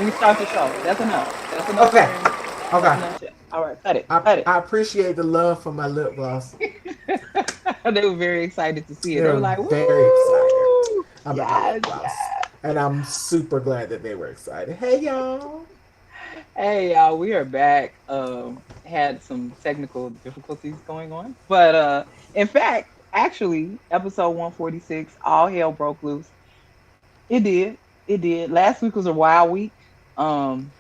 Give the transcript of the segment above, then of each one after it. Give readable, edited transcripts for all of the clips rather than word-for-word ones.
Can we start the show? That's enough. That's enough Okay. swearing. That's Okay. enough shit. All right, cut it. I Cut it. I appreciate the love for my lip gloss. They were very excited to see it. They were They're like, very excited "Woo! about my lip Yes, gloss. yes." And I'm super glad that they were excited. Hey y'all. Hey, y'all, we are back. Had some technical difficulties going on, but in fact, actually, episode 146, all hell broke loose. It did. It did. Last week was a wild week. Um,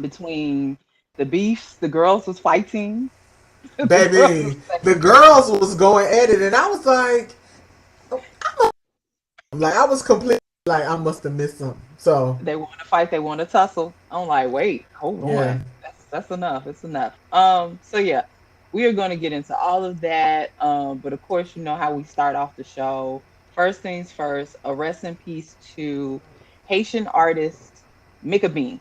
between the beefs, the girls was fighting. The girls was Baby, the girls was going at it and I was like I was completely like I must have missed something. So they want to fight, they want to tussle. I'm like, wait, hold yeah. on. That's enough. It's enough. So yeah, we are going to get into all of that. But of course, you know how we start off the show. First things first, a rest in peace to Haitian artist Mika Bean.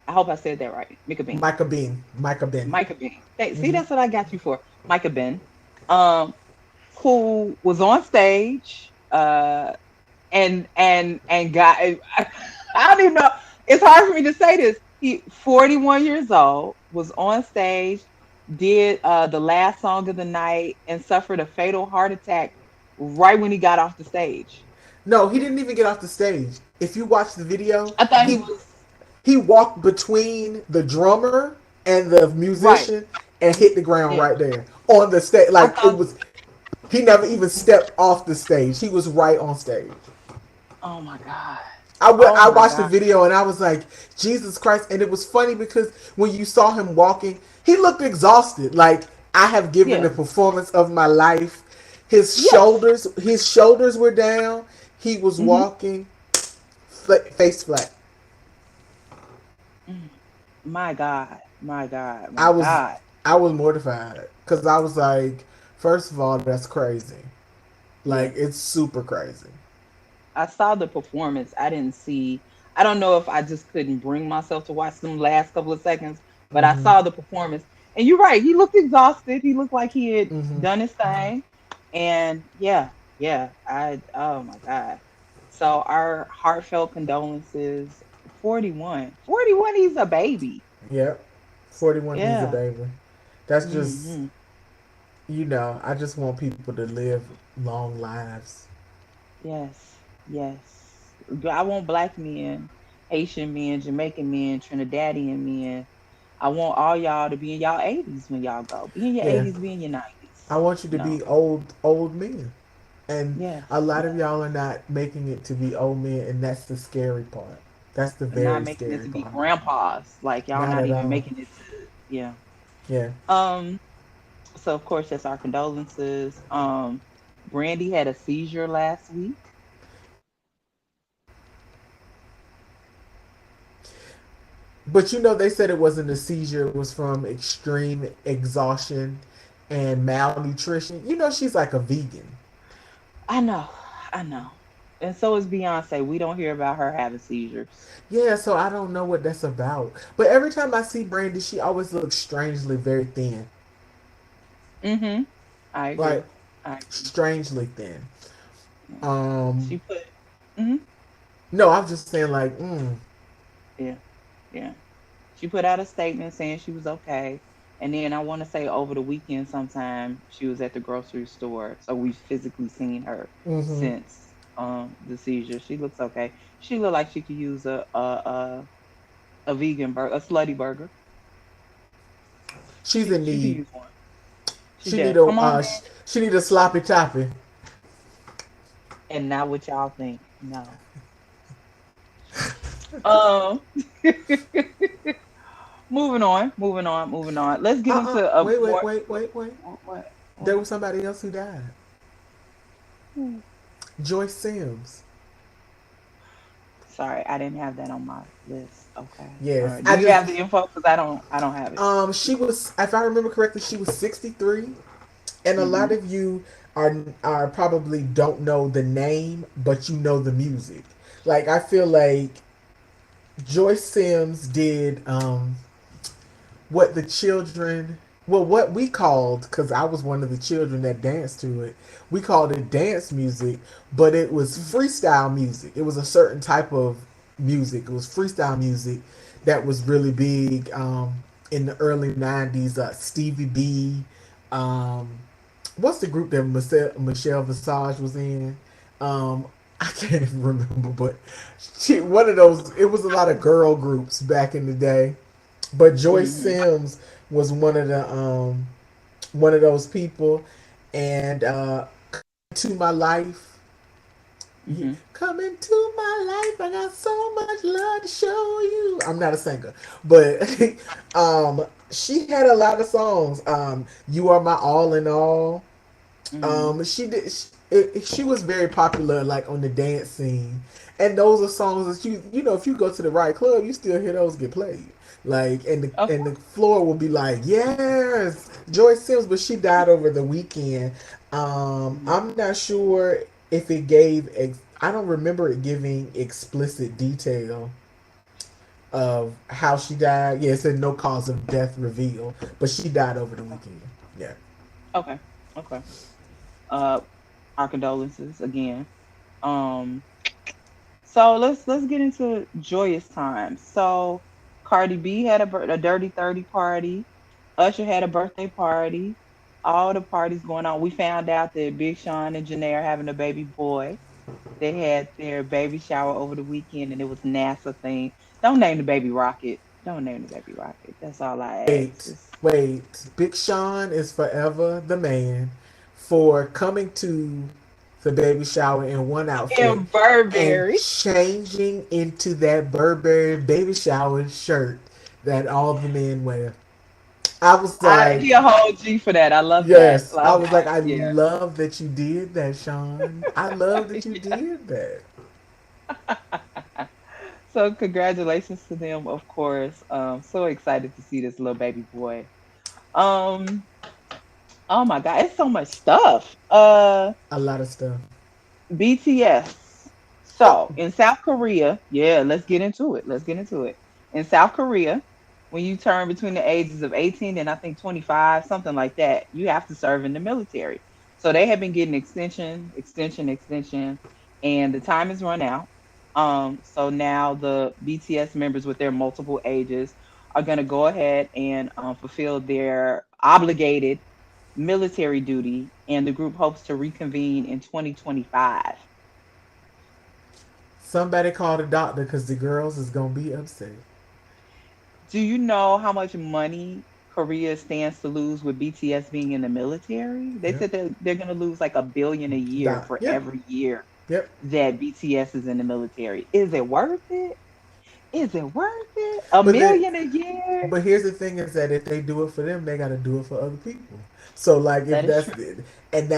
I hope I said that right. Mika Bean. Micah Bean. Micah Bean. Micah Bean. See, Mm-hmm. that's what I got you for. Micah Ben. Um, who was on stage and got I don't even know. It's hard for me to say this. He 41 years old, was on stage, did the last song of the night, and suffered a fatal heart attack right when he got off the stage. No, he didn't even get off the stage. If you watch the video, I thought he he was he walked between the drummer and the right. musician and hit the ground Yeah. right there on the stage. I Like it thought, was, he never even stepped off the stage. He was right on stage. oh my God. Oh I my watched the God. video and I was like, Jesus Christ. And it was funny because when you saw him walking, he looked exhausted. Like, I have given the Yes. performance of my life. Yes. His shoulders were down. He was Hmm. walking face flat. My God. My God. I My was God. I was mortified because I was like, first of all, that's crazy. Like, Yeah. it's super crazy. I saw the performance. I didn't see. I don't know if I just couldn't bring myself to watch them last couple of seconds, but I Hmm. saw the performance. And you're right. He looked exhausted. He looked like he had Hmm. done his thing. And yeah, yeah. Oh my God. So our heartfelt condolences. 41. 41, he's a baby. Yep. 41, he's a Yeah. baby. That's just, Hmm. I just want people to live long lives. Yes. Yes. I want black men, Haitian men, Jamaican men, Trinidadian men. I want all y'all to be in y'all 80s when y'all go. Be in your Yeah. 80s, be in your I 90s. want you to No. be old men. And a Yes. lot of Yes. y'all are not making it to be old men, and that's the scary part. That's the Not very making it scary to be part. grandpas. Like y'all Not not at even all. making it to yeah. Yeah. Um so of course that's our condolences. Brandy had a seizure last week. But they said it wasn't a seizure, it was from extreme exhaustion and malnutrition. She's like a vegan. I know. I know. And so is Beyonce. We don't hear about her having seizures. Yeah, so I don't know what that's about. But every time I see Brandy, she always looks strangely very thin. Mm-hmm. I Like, agree. I agree. strangely thin. Yeah. Um, She put hmm no, I'm just saying, like, yeah, yeah. She put out a statement saying she was okay. And then I want to say over the weekend sometime she was at the grocery store. So we've physically seen her mm-hmm. since the seizure. She looks okay. She looked like she could use a vegan burger, a slutty burger. She's in She could need. use one. She She need does. a Come on, she need a sloppy toppy. and not what y'all think. No. Um, moving on. Let's get into a Wait, wait, more. wait, wait, wait. What? There What? was somebody else who died. Hmm. Joyce Sims. Sorry, I didn't have that on my list. Okay. All Yes, right. Do I you just have the info? Because I don't have it. she was, if I remember correctly, she was 63, and a lot Mm-hmm. of you are probably don't know the name, but you know the music. Like, I feel like Joyce Sims did what the children, well, what we called, because I was one of the children that danced to it, we called it dance music, but it was freestyle music. It was a certain type of music. It was freestyle music that was really big in the early '90s. Stevie B. Um, what's the group that Michelle Visage was in? Um, I can't even remember, but one of those. It was a lot of girl groups back in the day. But Joyce Hmm. Sims was one of those people, and to my life. Yeah. Hmm. Come into my life. I got so much love to show you. I'm not a singer, but she had a lot of songs. You are my all in all. Hmm. She did. She was very popular, like on the dance scene, and those are songs that you know if you go to the right club, you still hear those get played. Like Okay. and the floor will be like, yes, Joyce Sims, but she died over the weekend. Hmm. I'm not sure if it gave. I don't remember it giving explicit detail of how she died. Yeah, it said no cause of death revealed, but she died over the weekend. Yeah. Okay. Okay. Uh, our condolences again. Um, so let's get into joyous times. So Cardi B had a dirty 30 party. Usher had a birthday party. All the parties going on. We found out that Big Sean and Janae are having a baby boy. They had their baby shower over the weekend, and it was NASA theme. Don't name the baby Rocket. Don't name the baby Rocket. That's all I ask. Wait, wait. Big Sean is forever the man for coming to the baby shower in one outfit And and Burberry. changing into that Burberry baby shower shirt that all the men wear. I was like, He a whole G for that. I love that. yes. I Love was like, that. I Yeah. love that you did that, Sean. I love that you Yeah. did that. So congratulations to them, of course. So excited to see this little baby boy. Um, oh my God, it's so much stuff. A lot of stuff. BTS. Oh, So in South Korea, yeah, let's get into it. Let's get into it. In South Korea, when you turn between the ages of 18 and I think 25, something like that, you have to serve in the military. So they have been getting extension, and the time has run out. So now the BTS members with their multiple ages are going to go ahead and fulfill their obligated military duty, and the group hopes to reconvene in 2025. somebody called a doctor because the girls is gonna be upset. Do you know how much money Korea stands to lose with BTS being in the military? They Yep. said they're going to lose like $1 billion a year for Yep. every year Yep. that BTS is in the military. Is it worth it? Is it worth it? A But the million a year? But here's the thing: is that if they do it for them, they got to do it for other people. So like if That is that's true. and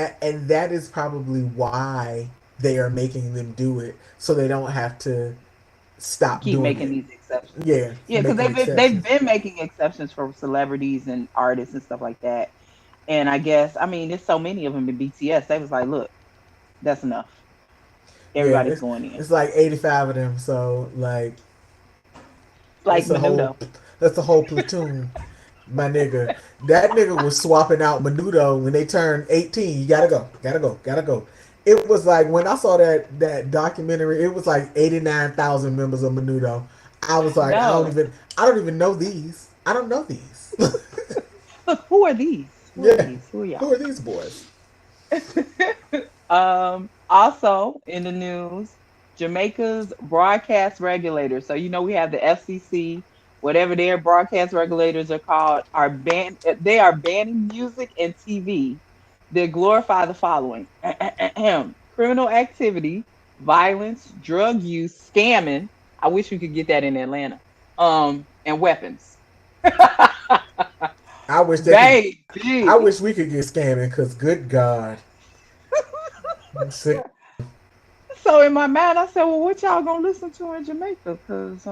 that is probably why they are making them do it, so they don't have to stop Keep doing making it. these exceptions. Yeah, Yeah, because making they've exceptions. been making exceptions for celebrities and artists and stuff like that. And I guess I mean there's so many of them in BTS. They was like, look, that's enough. Yeah, Everybody's going in. it's like 85 of them. So like It's like that's a whole Menudo. that's a whole platoon. My nigga, that nigga was swapping out Menudo when they turned 18. You gotta go, gotta go, gotta go. It was like when I saw that documentary, it was like 89,000 members of Menudo. I was like, No. I don't even know these. I don't know these. Look, who are these? Who are Yeah, these? Who are who y'all? are these boys? Also in the news, Jamaica's broadcast regulators. So you know we have the FCC, whatever their broadcast regulators are called, are ban. They are banning music and TV that glorify the following: criminal activity, violence, drug use, scamming. I wish we could get that in Atlanta. And weapons. I wish they could. I Baby. wish we could get scamming because good God, I'm sick. So in my mind, I said, "Well, what y'all gonna listen to in Jamaica? Cause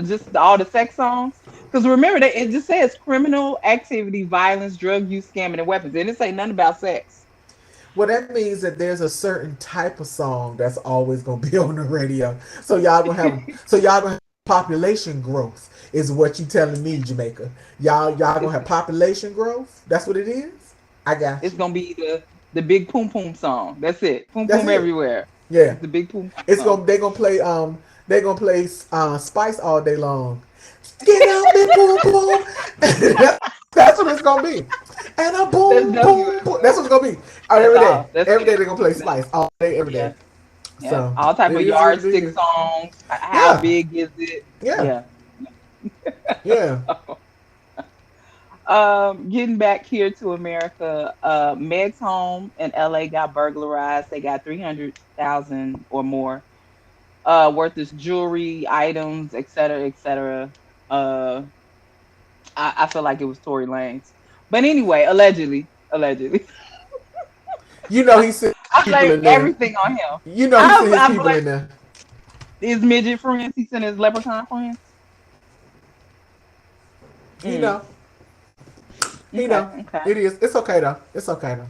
just all the sex songs. Cause remember that it just says criminal activity, violence, drug use, scamming, and weapons. It didn't say nothing about sex. Well, that means that there's a certain type of song that's always gonna be on the radio. So y'all gonna have population growth is what you telling me, Jamaica. Y'all gonna it's have population growth. That's what it is. I got it's you. gonna be the big poom poom song. That's it. Poom That's poom it. everywhere. Yeah, The big poom poom it's song. gonna they gonna play Spice all day long. Get out me boom boom. That's what it's gonna be. And a That's boom definitely what boom it's boom. gonna That's be. what it's gonna be. That's Every day. all. That's Every it. day they're gonna play That's, Spice all day, every yeah. day. Yeah. So All type it of is what it yardstick is. songs. How Yeah. big is it? Yeah. Yeah. Yeah. Getting back here to America, Meg's home in LA got burglarized. They got 300,000 or more worth of jewelry, items, etc., etc. Uh, I feel like it was Tory Lanez, but anyway, allegedly, You know he sent I people blame in there. everything on him. You know he sent his I people blame in there. his midget friends. He sent his leprechaun friends. He Mm, know. He okay, know. okay. It is. It's okay though. It's okay though.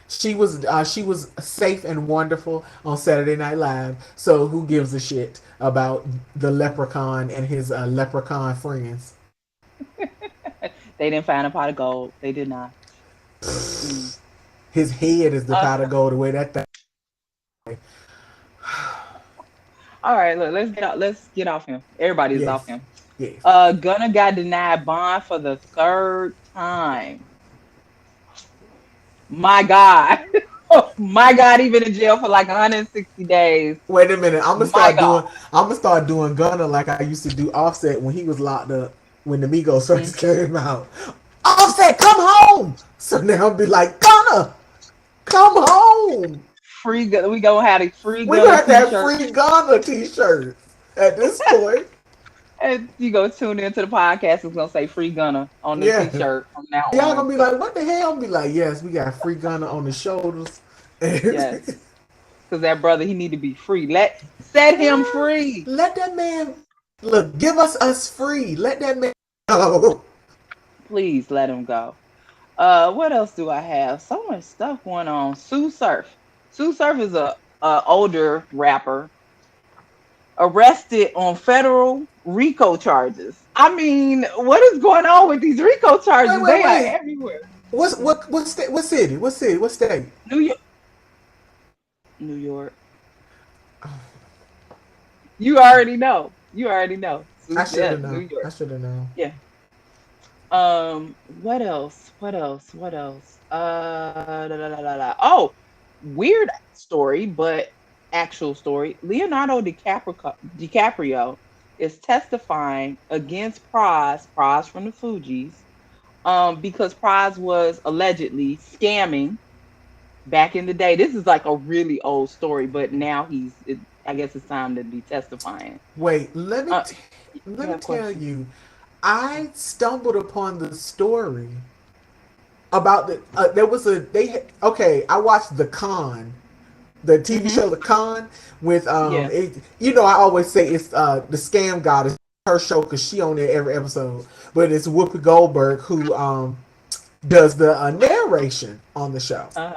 She was safe and wonderful on Saturday Night Live. So who gives a shit about the leprechaun and his leprechaun friends? They didn't find a pot of gold. They did not. Mm. His head is the Uh, pot of gold. The way that thing. all right, look, let's get off him. Everybody's off Yes. him. Yes. Gunna got denied bond for the third time. My God. My God, even in jail for like 160 days. Wait a minute. I'm gonna My start God. doing. I'm gonna start doing Gunna like I used to do Offset when he was locked up when the Migos Mm. first came out. Offset, come home. So now I'll be like Gunna, come home. We gonna have a free We gonna Gunna have to have t-shirt. free Gunna t-shirts at this point. And you go tune into the podcast, it's gonna say free Gunna on the Yeah. t-shirt from now Y'all on. gonna be So like, what the hell? Be like, yes, we got free Gunna on the shoulders. yes. Because that brother, he need to be free. Set him free. Let that man look. Give us free. Let that man go. Please let him go. What else do I have? So much stuff going on. Sue Surf. Sue Surf is a older rapper arrested on federal RICO charges. I mean, what is going on with these RICO Wait, charges? wait, They are wait. everywhere. What state? What city? What city? What state? New York, New York. You already know. You already know. I Sue, should yeah, have New known. I York. should have known. Yeah. What else? What else? What else? Oh, weird story, but actual story. DiCaprio is testifying against Praz from the Fugees, because Praz was allegedly scamming back in the day. This is like a really old story, but now I guess it's time to be testifying. Wait, Uh, let you me have tell questions? you. I stumbled upon the story about there was a okay. I watched The Con, the TV Hmm. show The Con with Yeah. I always say it's the Scam Goddess, her show because she on there every episode, but it's Whoopi Goldberg who does the narration on the show, Uh-huh.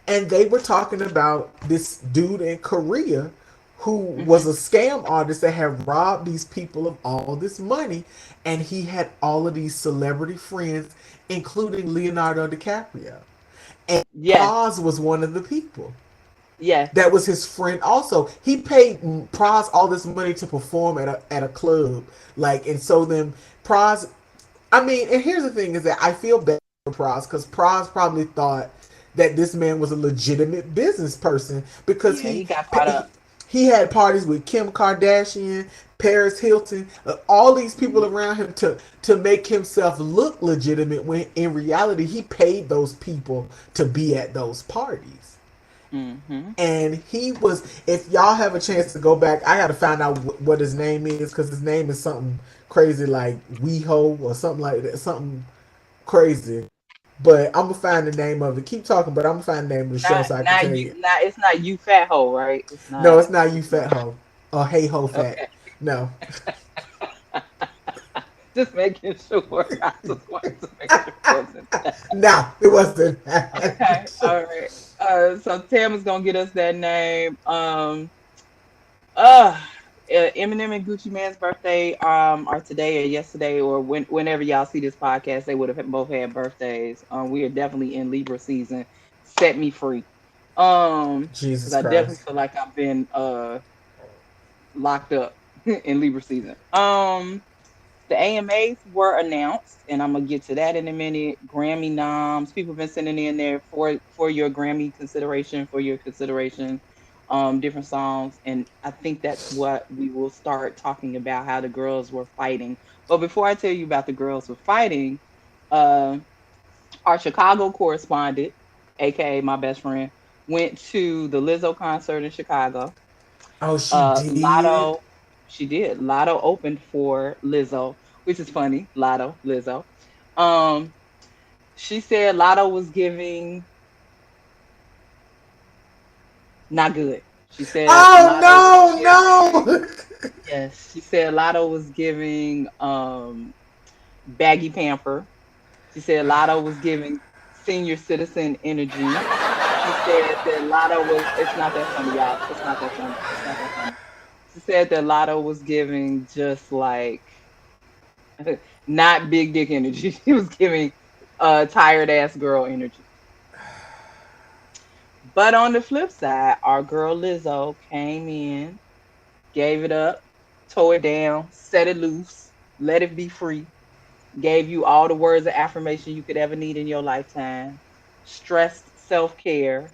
and they were talking about this dude in Korea who was Hmm. a scam artist that had robbed these people of all this money, and he had all of these celebrity friends, including Leonardo DiCaprio, and Yes. Paz was one of the people. Yes. That was his friend. Also, he paid Praz all this money to perform at a club, like, and so then Praz. I mean, and here's the thing: is that I feel bad for Praz because Praz probably thought that this man was a legitimate business person because Yeah, he got caught up. he had parties with Kim Kardashian, Paris Hilton, all these people Hmm. around him to make himself look legitimate when in reality he paid those people to be at those parties. Hmm. And he was, if y'all have a chance to go back, I gotta find out what his name is because his name is something crazy like WeHo or something like that, something crazy. But I'm gonna find the name of it. Keep talking, but I'm gonna find the name of the show so I can tell you. Not it's not you fat hoe, right? It's No, not. it's not you It's not. fat hoe or hey ho fat. Okay. No, Just making sure. I just wanted to make sure it wasn't that. no, it wasn't. Okay. All right. So Tam is gonna get us that name. Uh Eminem and Gucci Man's birthday are today or yesterday or whenever y'all see this podcast, they would have both had birthdays. We are definitely in Libra season. Set me free. Because Jesus I definitely Christ. feel like I've been locked up in Libra season. The AMAs were announced, and I'm gonna get to that in a minute. Grammy noms, people have been sending in there for your Grammy consideration, for your consideration, different songs, and I think that's what we will start talking about how the girls were fighting. But before I tell you about the girls were fighting, uh, our Chicago correspondent, aka my best friend, went to the Lizzo concert in Chicago. Oh, she did. Lotto, she did. Lotto opened for Lizzo, which is funny. Lotto, Lizzo. Um, she said Lotto was giving not good. She said Oh Lotto. no, no. Yes, she said Lotto was giving baggy pamper. She said Lotto was giving senior citizen energy. She said that Lotto was. It's not that funny, y'all. It's not that funny. It's not that funny. She said that Lotto was giving just like not big dick energy. She was giving tired ass girl energy. But on the flip side, our girl Lizzo came in, gave it up, tore it down, set it loose, let it be free, gave you all the words of affirmation you could ever need in your lifetime, stressed self care.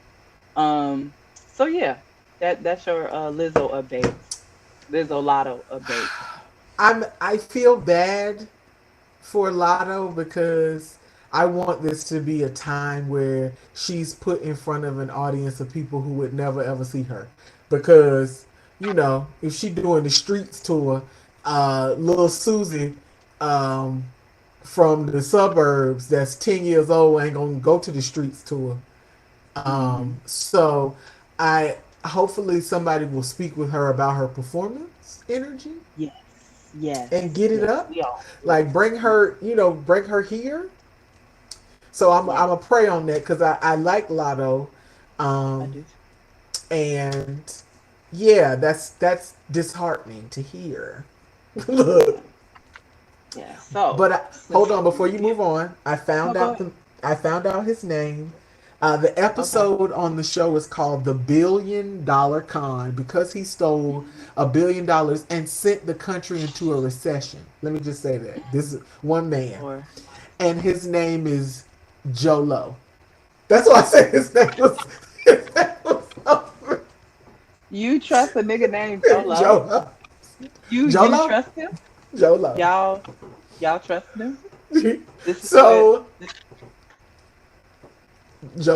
So yeah, that's your Lizzo update, Lizzo Lotto update. I feel bad for Lotto because I want this to be a time where she's put in front of an audience of people who would never ever see her. Because, if she doing the streets tour, little Susie um, from the suburbs that's 10 years old ain't gonna go to the streets tour. Hmm. So I hopefully somebody will speak with her about her performance energy Yes, and yes, get it yes. up. We all, Like yes, bring her, bring her here. So I'm yes. a pray on that because I like Lotto, I um, do. and yeah, that's disheartening to hear. Look, Yeah, yeah. So but hold since on before you move on. no, go ahead. I found out his name. The Okay. episode on the show is called "The $1 Billion Con" because he stole $1 billion and sent the country into a recession. Let me just say that this is one man, Lord. and his name is Jolo. That's why I said his name was his name was You trust a nigga named Jolo? Jolo. You Jolo? trust him? Jolo. Y'all y'all trust him? This is what So this,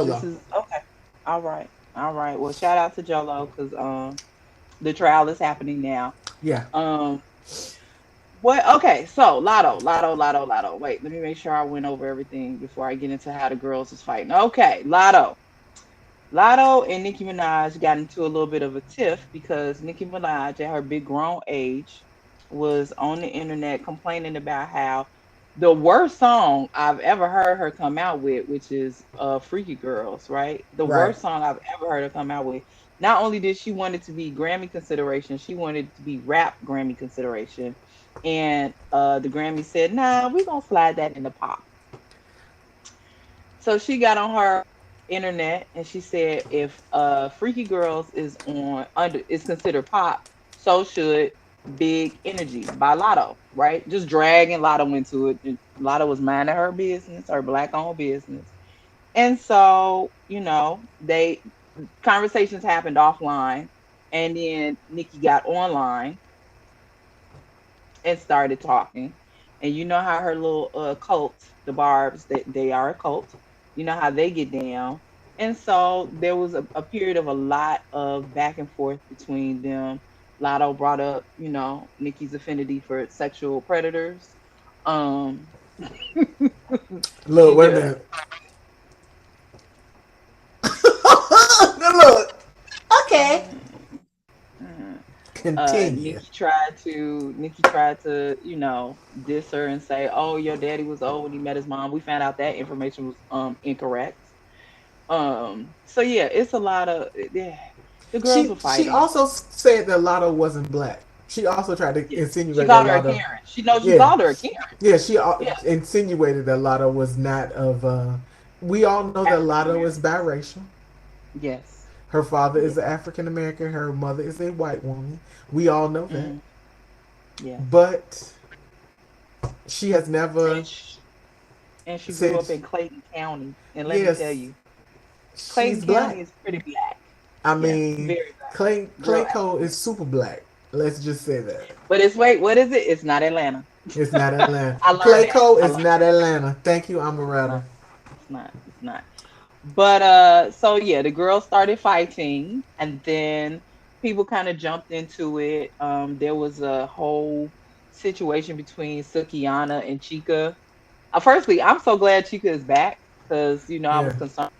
this Jolo. is okay. All right. All right. Well, shout out to Jolo because the trial is happening now. Yeah. Um what okay, so Lotto. Wait, let me make sure I went over everything before I get into how the girls was fighting. Okay, Lotto. Lotto and Nicki Minaj got into a little bit of a tiff because Nicki Minaj, at her big grown age, was on the internet complaining about how the worst song I've ever heard her come out with, which is Freaky Girls, right? The Right. worst song I've ever heard her come out with. Not only did she want it to be Grammy consideration, she wanted it to be rap Grammy consideration. And the Grammy said, nah, we're gonna slide that into pop. So she got on her internet and she said if Freaky Girls is on under is considered pop, so should Big Energy by Lotto, right? Just dragging Lotto into it. And Lotto was minding her business, her black owned business. And so, they conversations happened offline and then Nikki got online and started talking. And you know how her little cult, the Barbs, they are a cult. You know how they get down. And so there was a period of a lot of back and forth between them. Lotto brought up, Nikki's affinity for sexual predators. Um, Look, wait a yeah, minute. Look. Okay. mm, mm. Continue. Nikki tried to, diss her and say, "Oh, your daddy was old when he met his mom." We found out that information was incorrect. So yeah, it's a lot of yeah. The girls were She fighting. also said that Lotto wasn't black. She also tried to Yeah, she insinuate that called her a Lotto. Karen. She knows you Yeah. called her a Karen. Yeah, she Yeah, insinuated that Lotto was not of. We all know that African Lotto is American. biracial. Yes. Her father is an Yeah. African American. Her mother is a white woman. We all know that. Mm, yes. But she has never And she grew said, up in Clayton County. And let me tell yes, you, she's Clayton black. County is pretty black. I Yeah, mean, very black. Real Clayco African. is super black. Let's just say that. But it's wait, what is it? It's not Atlanta. It's not Atlanta. I learned that. Clayco I is learned not that. Atlanta. Thank you, It's Amaretta. not. It's not. It's not. But so yeah, the girls started fighting, and then people kind of jumped into it. There was a whole situation between Sukiana and Chica. Firstly, I'm so glad Chica is back because I Yeah. was concerned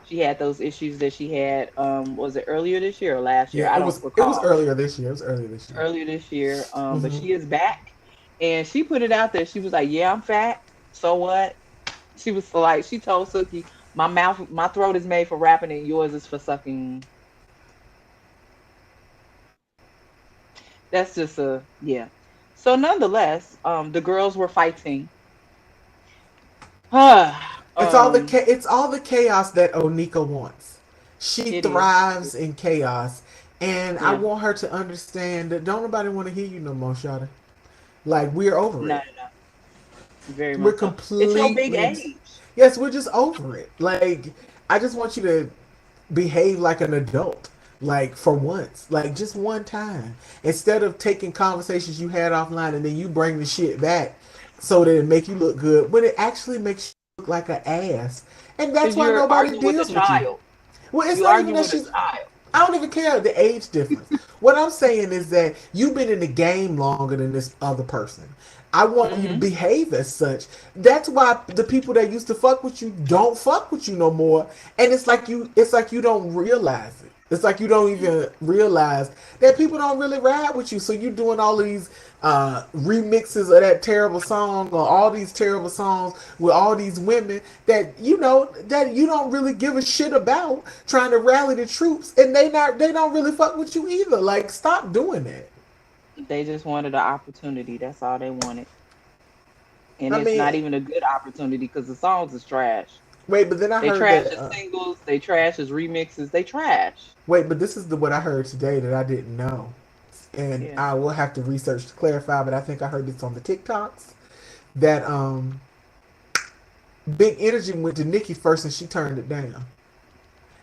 she had those issues that she had. Was it earlier this year or last year? Yeah, I it don't was recall. earlier this year. It was earlier this year. Earlier this year. But Hmm. she is back, and she put it out there. She was like, "Yeah, I'm fat. So what?" She was like, she told Suki, my throat is made for rapping, and yours is for sucking." That's just a yeah. So nonetheless, the girls were fighting. um, It's all the chaos that Onika wants. She it is. thrives in chaos, and I Yeah. want her to understand that don't nobody want to hear you no more, Shawty. Like we're over No, it. no, no. Very We're much so. It's your big completely age. yes, we're just over it. Like I just want you to behave like an adult. Like for once, like just one time, instead of taking conversations you had offline and then you bring the shit back so that it make you look good when it actually makes you look like an ass, and that's Because why you're nobody arguing with a deals with you. child. Well, it's You not even arguing that with a she's. child. I don't even care the age difference. What I'm saying is that you've been in the game longer than this other person. I want you to Mm-hmm. behave as such. That's why the people that used to fuck with you don't fuck with you no more. And it's like you don't realize it. It's like you don't even realize that people don't really ride with you. So you're doing all of these remixes of that terrible song or all these terrible songs with all these women that that you don't really give a shit about trying to rally the troops, and they don't really fuck with you either. Like stop doing that. They just wanted an opportunity. That's all they wanted. And I it's mean, not even a good opportunity because the songs is trash. wait, but then I They heard trash that. as singles. They trash as remixes. They trash. Wait, but this is the what I heard today that I didn't know, and Yeah. I will have to research to clarify. But I think I heard this on the TikToks that Big Energy went to Nicki first and she turned it down.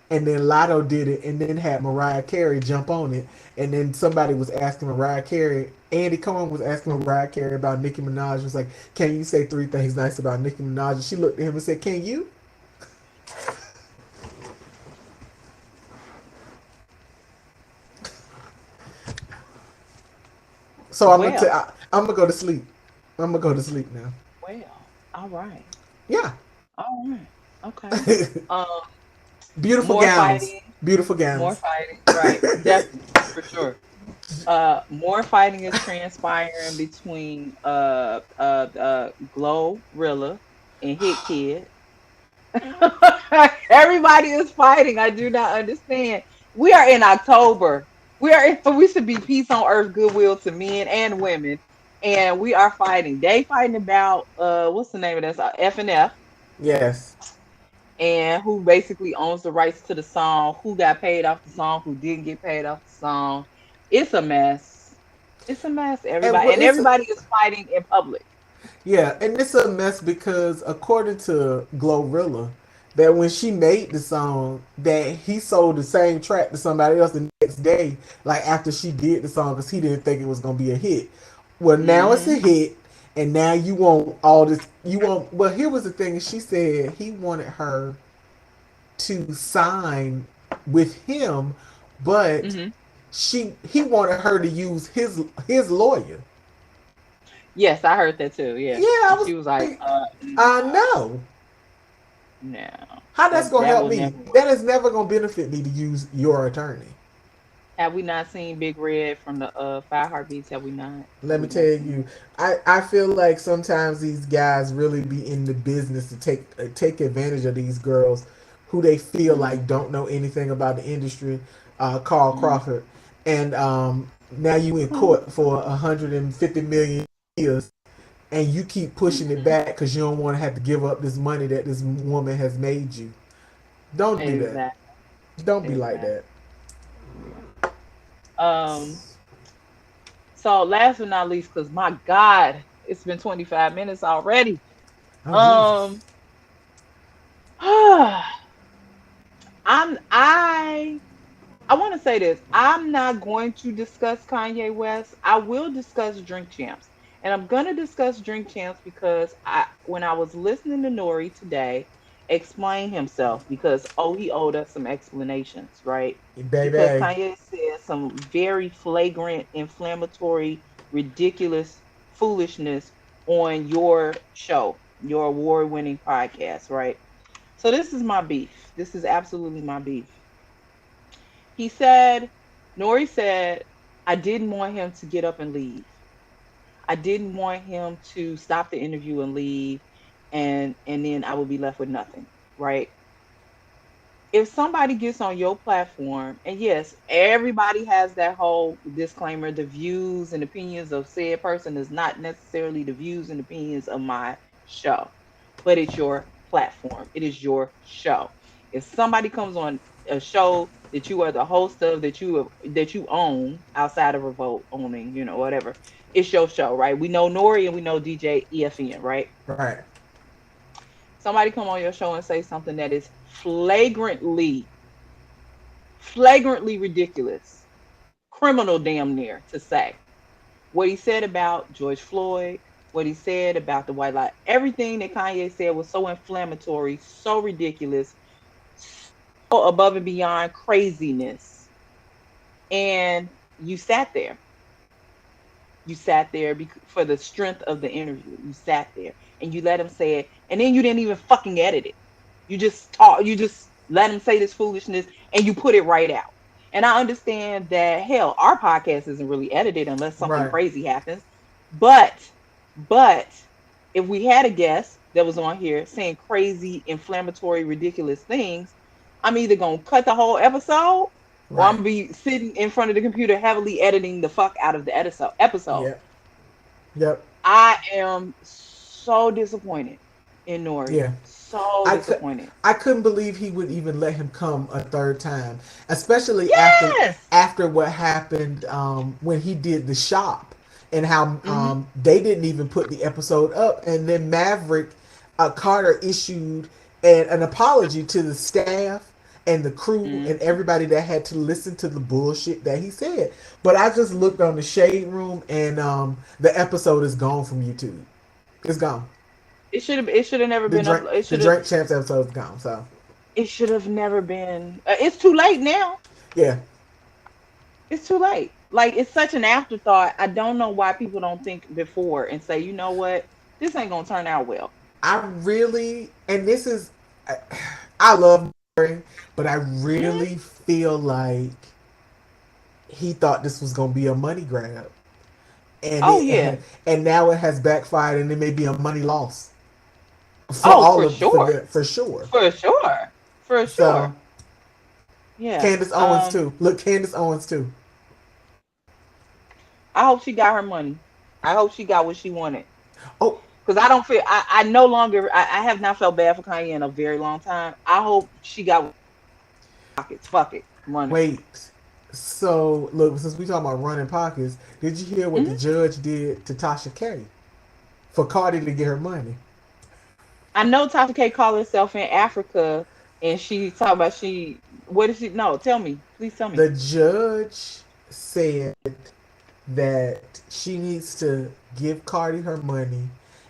And then Lotto did it, and then had Mariah Carey jump on it, and then somebody was asking Mariah Carey. Andy Cohen was asking Mariah Carey about Nicki Minaj. Was like, "Can you say three things nice about Nicki Minaj?" And she looked at him and said, "Can you?" So Well, I'm gonna go to sleep. I'm gonna go to sleep now. all right. Yeah. All right. Okay. Um, Beautiful more gowns. fighting, Beautiful more gowns. fighting. Right. Definitely, for sure. More fighting is transpiring between Glorilla and Hit Kid. Everybody is fighting. I do not understand. We are in October. We should be peace on earth, goodwill to men and women, and we are fighting. They fighting about what's the name of this? F and F, Yes. and who basically owns the rights to the song, who got paid off the song, who didn't get paid off the song. It's a mess. It's a mess. And Everybody what and it's everybody is fighting in public. yeah, and it's a mess because according to Glorilla, that when she made the song, that he sold the same track to somebody else the next day, like after she did the song, because he didn't think it was gonna be a hit. Well, now it's a Hmm. hit, and now you want all this. You want. Well, here was the thing. She said he wanted her to sign with him, but Hmm. he wanted her to use his lawyer. Yes, I heard that too. Yeah, Yeah, I and was she was like, like, I no. know. No, How that's that gonna that help will me? never work. That is never gonna benefit me to use your attorney. Have we not seen Big Red from the Five Heartbeats? Have we not? Have Let me we tell not seen you, I feel like sometimes these guys really be in the business to take advantage of these girls who they feel that? like don't know anything about the industry. Carl Mm-hmm. Crawford, and now you in Hmm. court for 150 million years, and you keep pushing it Hmm. back because you don't want to have to give up this money that this woman has made you. Don't do that. Exactly. Don't be like Exactly. that. Yeah. Um. So last but not least, because my God, it's been 25 minutes already. Oh Jesus. Um. I'm I want to say this. I'm not going to discuss Kanye West. I will discuss Drink Champs. And I'm going to discuss Drink Champs because when I was listening to Nori today explain himself because he owed us some explanations, right? Because Baby. Kanye said some very flagrant, inflammatory, ridiculous foolishness on your show, your award-winning podcast, right? So this is my beef. This is absolutely my beef. He said, Nori said, I didn't want him to get up and leave. I didn't want him to stop the interview and leave and then I would be left with nothing, right? If somebody gets on your platform, and yes, everybody has that whole disclaimer, the views and opinions of said person is not necessarily the views and opinions of my show, but it's your platform. It is your show. If somebody comes on a show that you are the host of, that you own outside of Revolt owning, whatever, it's your show, right? We know Nori and we know DJ EFN, right? Right. Somebody come on your show and say something that is flagrantly ridiculous, criminal damn near to say. What he said about George Floyd, what he said about the white lie, everything that Kanye said was so inflammatory, so ridiculous, so above and beyond craziness. And you sat there. You sat there for the strength of the interview. You sat there and you let him say it, and then you didn't even fucking edit it. You just talk. You just let him say this foolishness, and you put it right out. And I understand that hell, our podcast isn't really edited unless something Right. crazy happens. But, but if we had a guest that was on here saying crazy, inflammatory, ridiculous things, I'm either gonna cut the whole episode or I'm Right. gonna be sitting in front of the computer heavily editing the fuck out of the episode. Yep. Yep. I am so disappointed in Nori. Yeah. So I could. disappointed. I couldn't believe he would even let him come a third time, especially Yes. after what happened when he did the shop and how Hmm. they didn't even put the episode up, and then Maverick Carter issued an apology to the staff and the crew and Hmm. everybody that had to listen to the bullshit that he said. But I just looked on the shade room, and the episode is gone from YouTube. It's gone. It should have never The been up. drink the drink champs episode is gone. So It should have never been. It's too late now. yeah, It's too late. Like it's such an afterthought. I don't know why people don't think before and say, you know what, this ain't gonna turn out well. I really, and this is, I love Murray, but I Hmm. really feel like he thought this was gonna be a money grab, and Oh yeah. and now it has backfired, and it may be a money loss for Oh, all for of for sure. the for sure. For sure. For So sure. Yeah. Candace Owens too. Look, Candace Owens too. I hope she got her money. I hope she got what she wanted. Oh, Because I don't feel I no longer I have not felt bad for Kanye in a very long time. I hope she got pockets. Fuck it. Running. wait. So look, since we talking about running pockets, did you hear what the Hmm. judge did to Tasha K for Cardi to get her money? I know Tasha K called herself in Africa and she talked about what did she no, tell me. Please tell me. The judge said that she needs to give Cardi her money,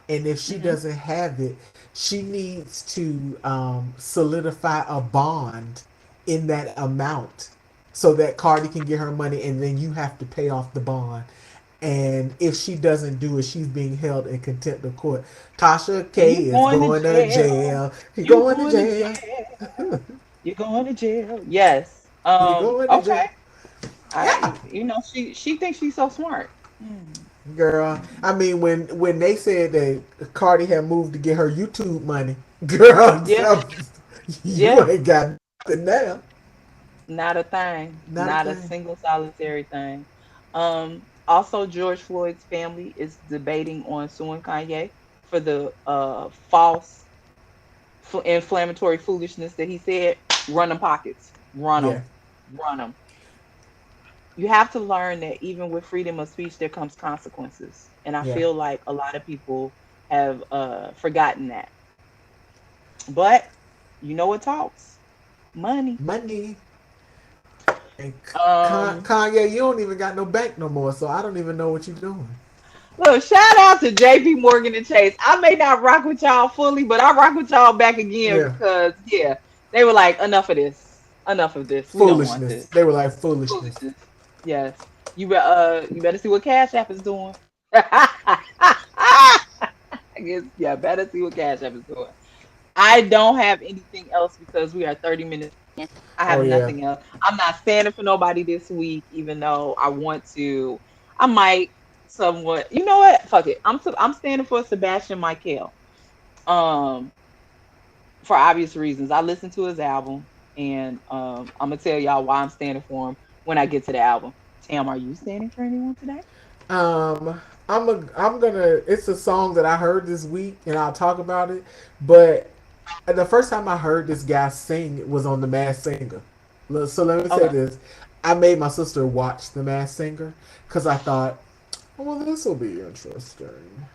and if she Hmm. doesn't have it, she needs to solidify a bond in that amount so that Cardi can get her money, and then you have to pay off the bond. And if she doesn't do it, she's being held in contempt of court. Tasha And K you is going to going to jail. jail. You You going to going to jail. jail. You're going to jail. Yes. You going to Okay. jail. Yeah. She thinks she's so smart. Hmm. Girl, I mean, when they said that Cardi had moved to get her YouTube money, girl, Yeah. you Yeah. ain't got nothing now. Not a thing. Not a Not a thing. single solitary thing. Also, George Floyd's family is debating on suing Kanye for the false inflammatory foolishness that he said. Run them pockets. Run Yeah, them, run them. You have to learn that even with freedom of speech, there comes consequences, and I yeah. feel like a lot of people have forgotten that. But you know what talks? Money. Money. And Um, Kanye, you don't even got no bank no more, so I don't even know what you're doing. Look, shout out to JP Morgan and Chase. I may not rock with y'all fully, but I rock with y'all back again Yeah. because yeah, they were like, enough of this. Enough of this. We don't want Foolishness. this. They were like foolishness. Foolishness. Yes. You better see what Cash App is doing. I guess yeah, better see what Cash App is doing. I don't have anything else because we are 30 minutes in. I Oh have yeah. nothing else. I'm not standing for nobody this week, even though I want to. I might somewhat. You know what? Fuck it. I'm standing for Sebastian Michael. Um, for obvious reasons. I listened to his album, and I'm gonna tell y'all why I'm standing for him when I get to the album. Tam, are you standing for anyone today? I'm gonna. It's a song that I heard this week, and I'll talk about it. But the first time I heard this guy sing was on The Masked Singer. So let me say Okay. this: I made my sister watch The Masked Singer because I thought, well, this will be interesting.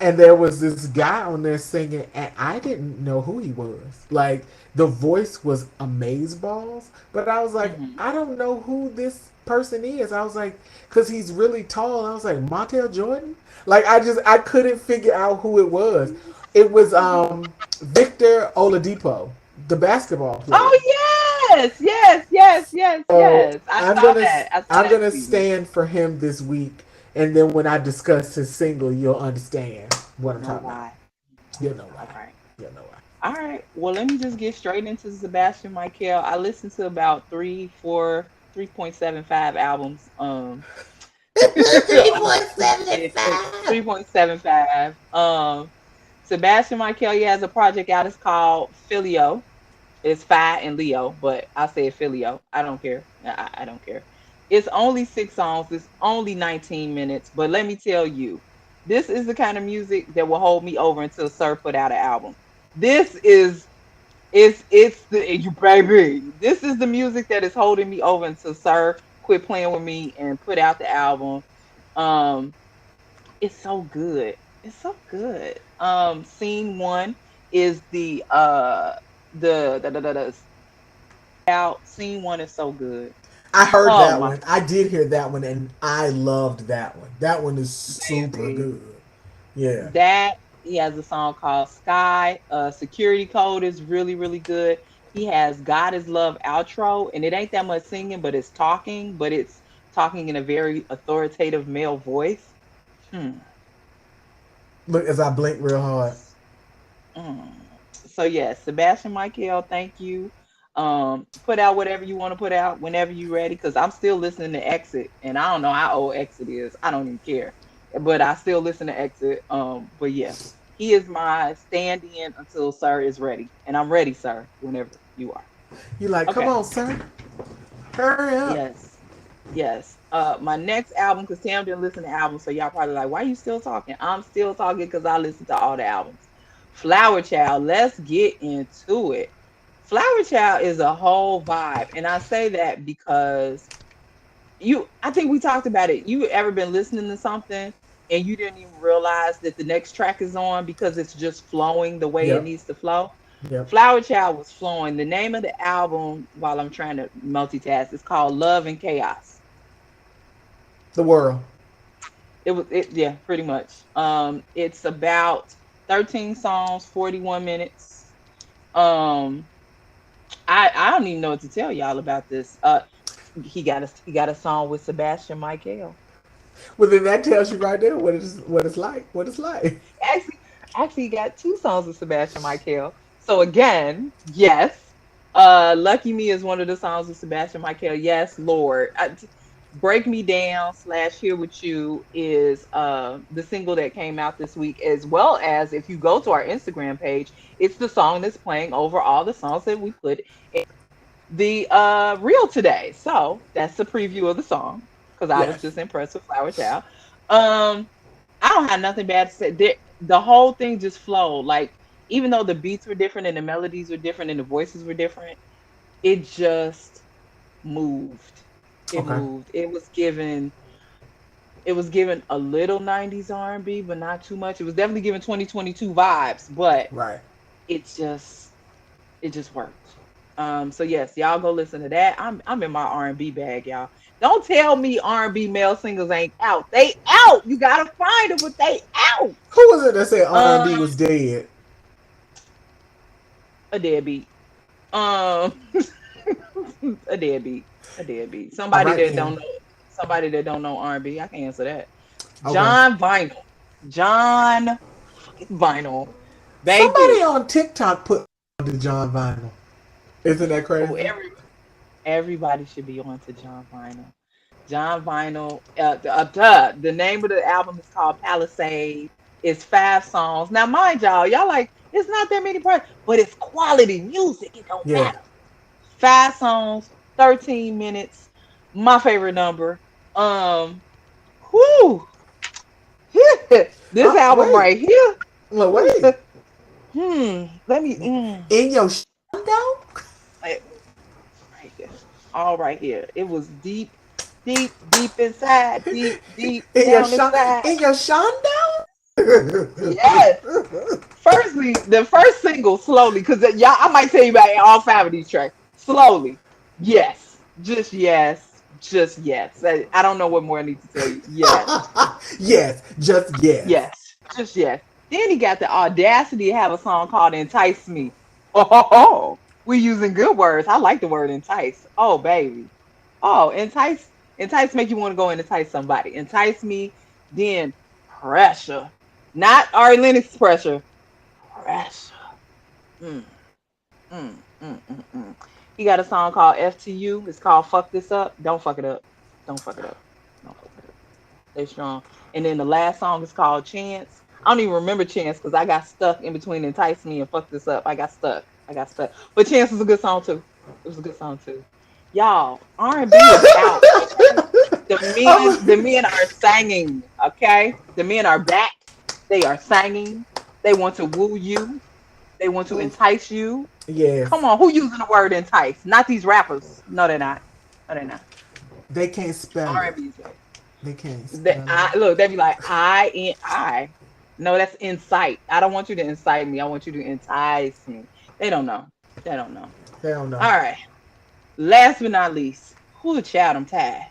And there was this guy on there singing, and I didn't know who he was. Like the voice was amazeballs, but I was like, Hmm. I don't know who this person is. I was like, because he's really tall. I was like, Montel Jordan. Like I couldn't figure out who it was. It was Victor Oladipo, the basketball player. Oh yes, yes, yes, yes, So yes. I saw that. I saw I'm that gonna tweet. stand for him this week, and then when I discuss his single, you'll understand what You'll I'm know talking about. why. You'll know All why. right. You'll know why. All right. Well, let me just get straight into Sebastian Michael. I listened to about 3.75 albums. It's 3.75. 3.75. Sebastian Michael, he has a project out. It's called Filio. It's Phi and Leo, but I say Filio. I don't care. I don't care. It's only 6 songs. It's only 19 minutes. But let me tell you, this is the kind of music that will hold me over until Sir put out an album. This is it's the you baby. This is the music that is holding me over until Sir quit playing with me and put out the album. Um, it's so good. It's so good. Scene one is the out. Scene one is so good. I heard Oh that my one. I did hear that one, and I loved that one. That one is super baby. good. Yeah. That he has a song called Sky. Security Code is really, really good. He has God is Love outro, and it ain't that much singing, but it's talking in a very authoritative male voice. Hmm. Look, as I blink real hard. Mm. So yes, Sebastian Michael, thank you. Put out whatever you want to put out whenever you're ready, because I'm still listening to Exit, and I don't know how old Exit is. I don't even care, but I still listen to Exit. But yeah, he is my stand-in until Sir is ready, and I'm ready, Sir, whenever you are. You like, come Okay. on, sir, hurry up. Yes. Yes. My next album, because Tam didn't listen to albums, so y'all probably like, why you still talking? I'm still talking because I listen to all the albums. Flower Child, let's get into it. Flower Child is a whole vibe. And I say that because I think we talked about it. You ever been listening to something and you didn't even realize that the next track is on because it's just flowing the way it Yep. needs to flow? Yep. Flower Child was flowing. The name of the album, while I'm trying to multitask, is called Love and Chaos. The world. Yeah, pretty much. It's about 13 songs, 41 minutes. Um, I don't even know what to tell y'all about this. He got a song with Sebastian Michael. Well, then that tells you right there what it's like. What it's like. Actually, actually, he got 2 songs with Sebastian Michael. So again, yes. Lucky Me is one of the songs with Sebastian Michael. Yes, Lord. Break Me Down slash Here With You is the single that came out this week, as well as if you go to our Instagram page, it's the song that's playing over all the songs that we put in the reel today. So that's the preview of the song because I was Yes. just impressed with Flower Child. Um, I don't have nothing bad to say. The whole thing just flowed. Like, even though the beats were different and the melodies were different and the voices were different, It just moved. It Okay. moved. It was given a little 90s R&B, but not too much. It was definitely giving 2022 vibes, but Right. it just it just worked. So yes, y'all go listen to that. I'm in my R&B bag, y'all. Don't tell me R&B male singles ain't out. They out. You gotta find them, but they out. Who was it that said R&B Um, was dead? a deadbeat. Um, a deadbeat. A deadbeat. All right then. Somebody that don't know R&B. I can answer that. Okay. John Vinyl. John fucking Vinyl. Somebody Baby. on TikTok put the John Vinyl. Isn't that Oh, crazy? everybody should be on to John Vinyl. John Vinyl. The name of the album is called Palisade. It's 5 songs. Now, mind y'all like it's not that many parts, but it's quality music. It don't Yeah. matter. 5 songs, 13 minutes. My favorite number. Um, whoo, this album Wait. right here. No, wait. Let me. In your though? Like, right here. All right here. It was deep, deep, deep inside, deep, deep down inside. In your Shondo? Yes. Firstly, the first single, slowly, because y'all, I might tell you about all 5 of these tracks. Slowly. Yes. Just yes. I don't know what more I need to tell you. Yes. Yes, just yes. Yes. Just yes. Then he got the audacity to have a song called Entice Me. Oh, we're using good words. I like the word entice. Oh, baby. Oh, entice make you want to go and entice somebody. Entice me, then pressure. Not Ari Lennox pressure. Pressure. Mm, mm. He got a song called FTU. It's called Fuck This Up. Don't fuck it up. Don't fuck it up. Don't fuck it up. Stay strong. And then the last song is called Chance. I don't even remember Chance because I got stuck in between Entice Me and Fuck This Up. I got stuck. I got stuck. But Chance was a good song too. It was a good song too. Y'all, R&B is out. Okay, the men are singing. Okay, the men are back. They are singing. They want to woo you. They want to entice you. Yes. Come on, who using the word entice? Not these rappers. No, they're not. No, they're not. They can't spell it. R&B is back. They can't That spell I it. look, they be like I. No, that's incite. I don't want you to incite me. I want you to entice me. They don't know. They don't know. They don't know. All right. Last but not least, who the child I'm tired?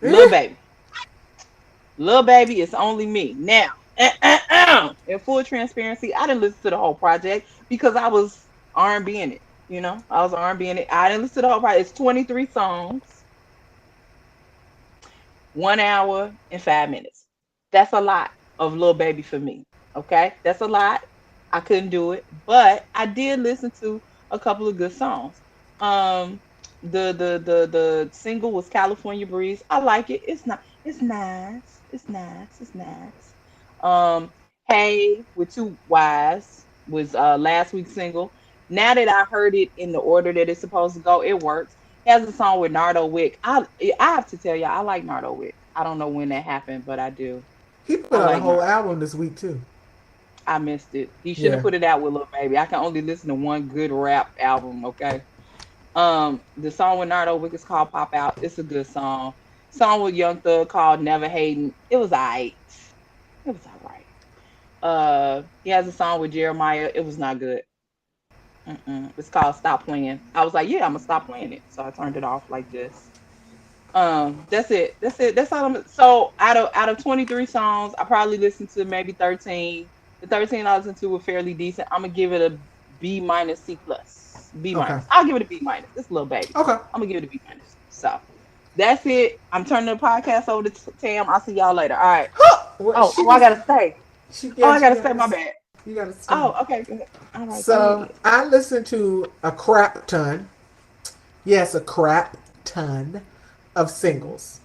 Lil Eh? baby. Lil baby, it's only me. Now, in full transparency, I didn't listen to the whole project because I was R&B in it. I was R&B in it. I didn't listen to the whole project. It's 23 songs, 1 hour and 5 minutes. That's a lot of Lil Baby for me. Okay, that's a lot. I couldn't do it, but I did listen to a couple of good songs. Um, the single was California Breeze. I like it. It's not. It's nice. It's nice. It's nice. Um, Hey with two Y's was last week's single. Now that I heard it in the order that it's supposed to go, it works. He has a song with Nardo Wick. I have to tell you, I like Nardo Wick. I don't know when that happened, but I do. He put I out a like whole Nardo. album this week too. I missed it. He shouldn't have Yeah. put it out with Lil Baby. I can only listen to one good rap album, okay? The song with Nardo Wick is called Pop Out. It's a good song. Song with Young Thug called Never Hating. It was alright. It was alright. He has a song with Jeremiah. It was not good. It's called Stop Playing. I was like, yeah, I'm gonna stop playing it. So I turned it off like this. That's it. That's it. That's all so out of 23 songs, I probably listened to maybe 13. The 13 I listened to were fairly decent. I'm gonna give it a B minus C plus. B Okay. minus. I'll give it a B minus. It's a little baby. Okay. I'm gonna give it a B minus. So that's it. I'm turning the podcast over to Tam. I'll see y'all later. All right. Huh. What Oh, she I just gotta stay. she Oh, yeah, I she gotta got stay. My this. bad. You gotta stay. Oh, okay. Go ahead. All right. Go So ahead. I listened to a crap ton. Yes, a crap ton of Hmm. singles.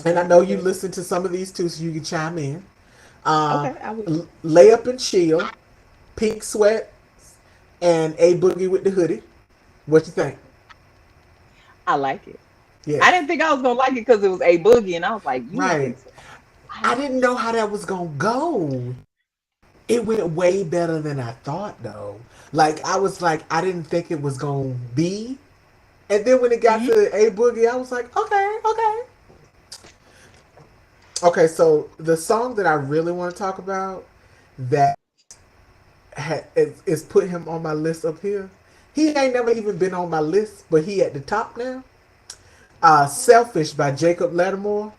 And I Okay. know you Good. listen to some of these too, so you can chime in. Uh, Okay. I will. Lay Up and Chill, Pink Sweat, and A Boogie with the Hoodie. What you think? I like it. I Yes. didn't think I was gonna like it because it was a boogie, and I was like, "You don't Right. think so?" I I like didn't know how that was gonna go. It went way better than I thought though. Like I was like, I didn't think it was gonna be. And then when it got Mhm. to A Boogie, I was like, okay, okay. Okay, so the song that I really want to talk about that is put him on my list up here. He ain't never even been on my list, but he at the top now. Selfish by Jacob Latimore.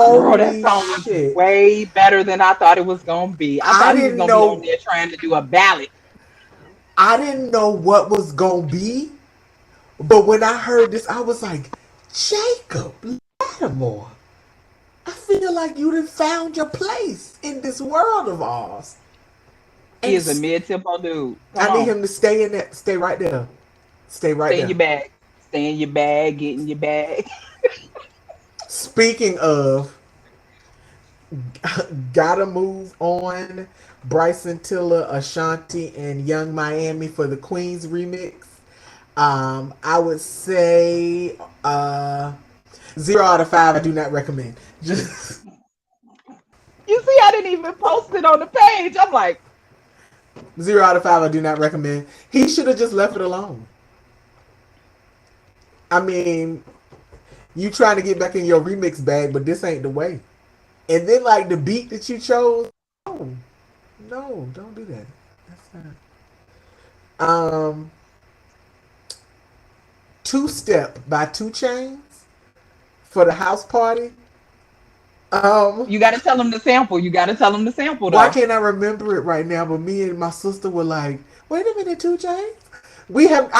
Girl, that Holy song was shit. way better than I thought it was gonna be. I I thought he was didn't gonna be on know there trying to do a ballad. I didn't know what was gonna be, but when I heard this, I was like, Jacob Latimore. I feel like you done found your place in this world of ours. He And is a mid tempo dude. I Come need on, him to stay in that, stay right there. Stay right stay in there. your bag, stay in your bag, get in your bag. Speaking of, gotta move on. Bryson Tiller, Ashanti, and Young Miami for the Queens remix. I would say 0 out of 5. I do not recommend. Just You see, I didn't even post it on the page. I'm like, 0 out of 5. I do not recommend. He should have just left it alone. I mean, you trying to get back in your remix bag, but this ain't the way. And then like the beat that you chose, no, no, don't do that. That's not. Two Step by Two Chains for the house party. Um, you got to tell him the sample. You got to tell him the sample why though. can't I remember it right now? But me and my sister were like, "Wait a minute, Two Chains." We have.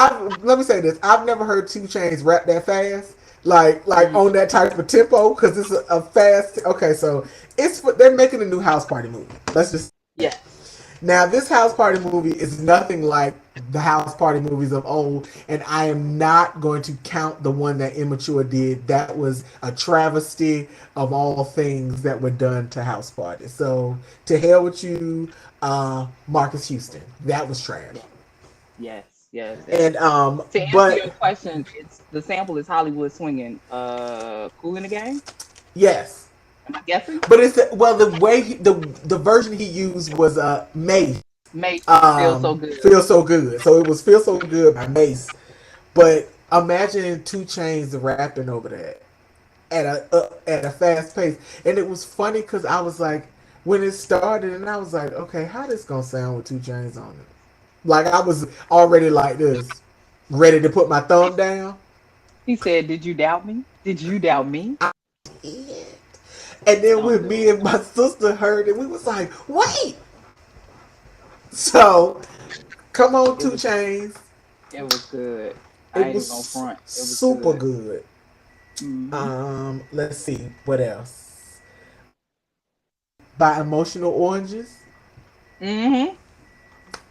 Let me say this. I've never heard Two Chains rap that fast, like Mm, on that type of tempo, because it's a fast. Okay, so they're making a new house party movie. Let's just yes. now, this house party movie is nothing like the house party movies of old, and I am not going to count the one that Immature did. That was a travesty of all things that were done to house parties. So, to hell with you, Marcus Houston. That was trash. Yes. Yes. Yes. Yes. And To answer but your question, it's the sample is Hollywood swinging. Cool in the Gang. yes, Am I guessing? but it's the way the version he used was Mace. Mace feels so good. Feel so good. So it was Feel So Good by Mace. But imagine Two Chains rapping over that at a fast pace, and it was funny because I was like, when it started, and I was like, okay, how this gonna sound with Two Chains on it? Like I was already like this, ready to put my He, thumb down. he said, "Did you doubt me? Did you doubt me? Yeah. And then Don't when do me it." and my sister heard it, we was like, wait. So come on, It Two was Chains. it was good. I It ain't even gonna was front. It was super good. good. Hmm. Let's see what else. By Emotional Oranges, Hmm.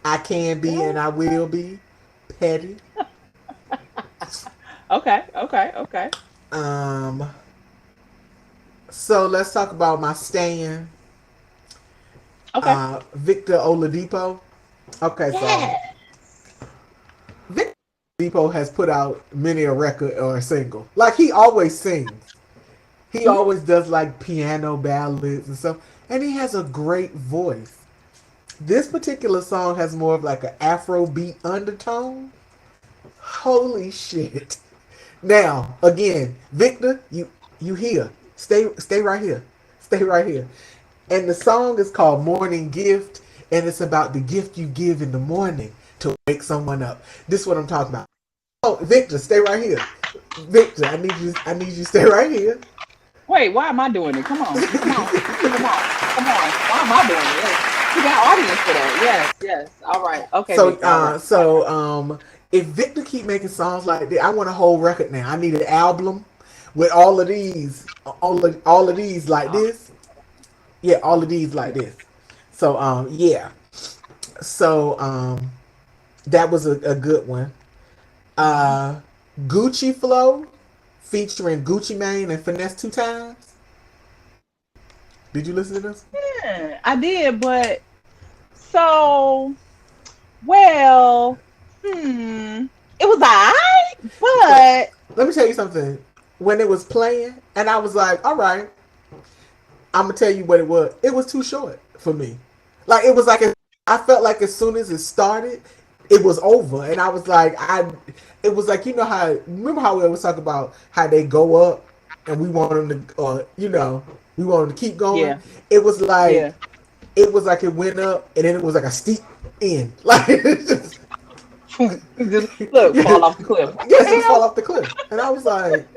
I Can Be and I Will Be, Petty. Okay. Okay. Okay. Um, so let's talk about my stand, Okay. Victor Oladipo. Okay, so Yes. Victor Oladipo has put out many a record or a single. Like he always sings. He Mhm. always does like piano ballads and stuff, and he has a great voice. This particular song has more of like an Afro beat undertone. Holy shit! Now again, Victor, you here? Stay right here. Stay right here. And the song is called Morning Gift, and it's about the gift you give in the morning to wake someone up. This is what I'm talking about. Oh, Victor, stay right here. Victor, I need you to stay right here. Wait, why am I doing it? Come on. Come on. Come on. Come on. Why am I doing it? Hey, we got audience for that. Yes. Yes. All right. Okay, So, Victor. All right. All right. if Victor keep making songs like that, I want a whole record now. I need an album with all of these like All this. Yeah, all of these right. like this. So, yeah. So, that was a good one. Hmm. Uh, Gucci Flow featuring Gucci Mane and Finesse Two Times. Did you listen to this? Yeah, I did, but so well, it was alright, But but let me tell you something. When it was playing, and I was like, all right, I'm gonna tell you what it was. It was too short for me. Like it was like I felt like as soon as it started, it was over, and I was like, it was like, you know how, remember how we always talk about how they go up, and we want them to, we want them to keep going. Yeah. It was like, Yeah. it went up, and then it was like a steep end, like it's just, Just look, fall off the cliff. What yes, the just fall hell? off the cliff, and I was like,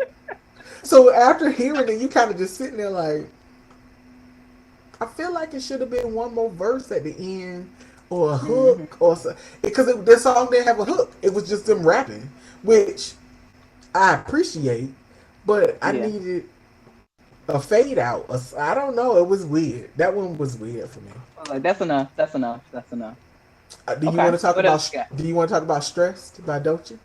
so after hearing it, you kind of just sitting there like, I feel like it should have been one more verse at the end, or a Hmm. hook, or so, because this song didn't have a hook. It was just them rapping, which I appreciate, but I Yeah. needed a fade out. I don't know. It was weird. That one was weird for me. I was like, that's enough. That's enough. That's enough. Do you Okay. want to talk What else about? you got? Do you want to talk about "Stressed" by Doja?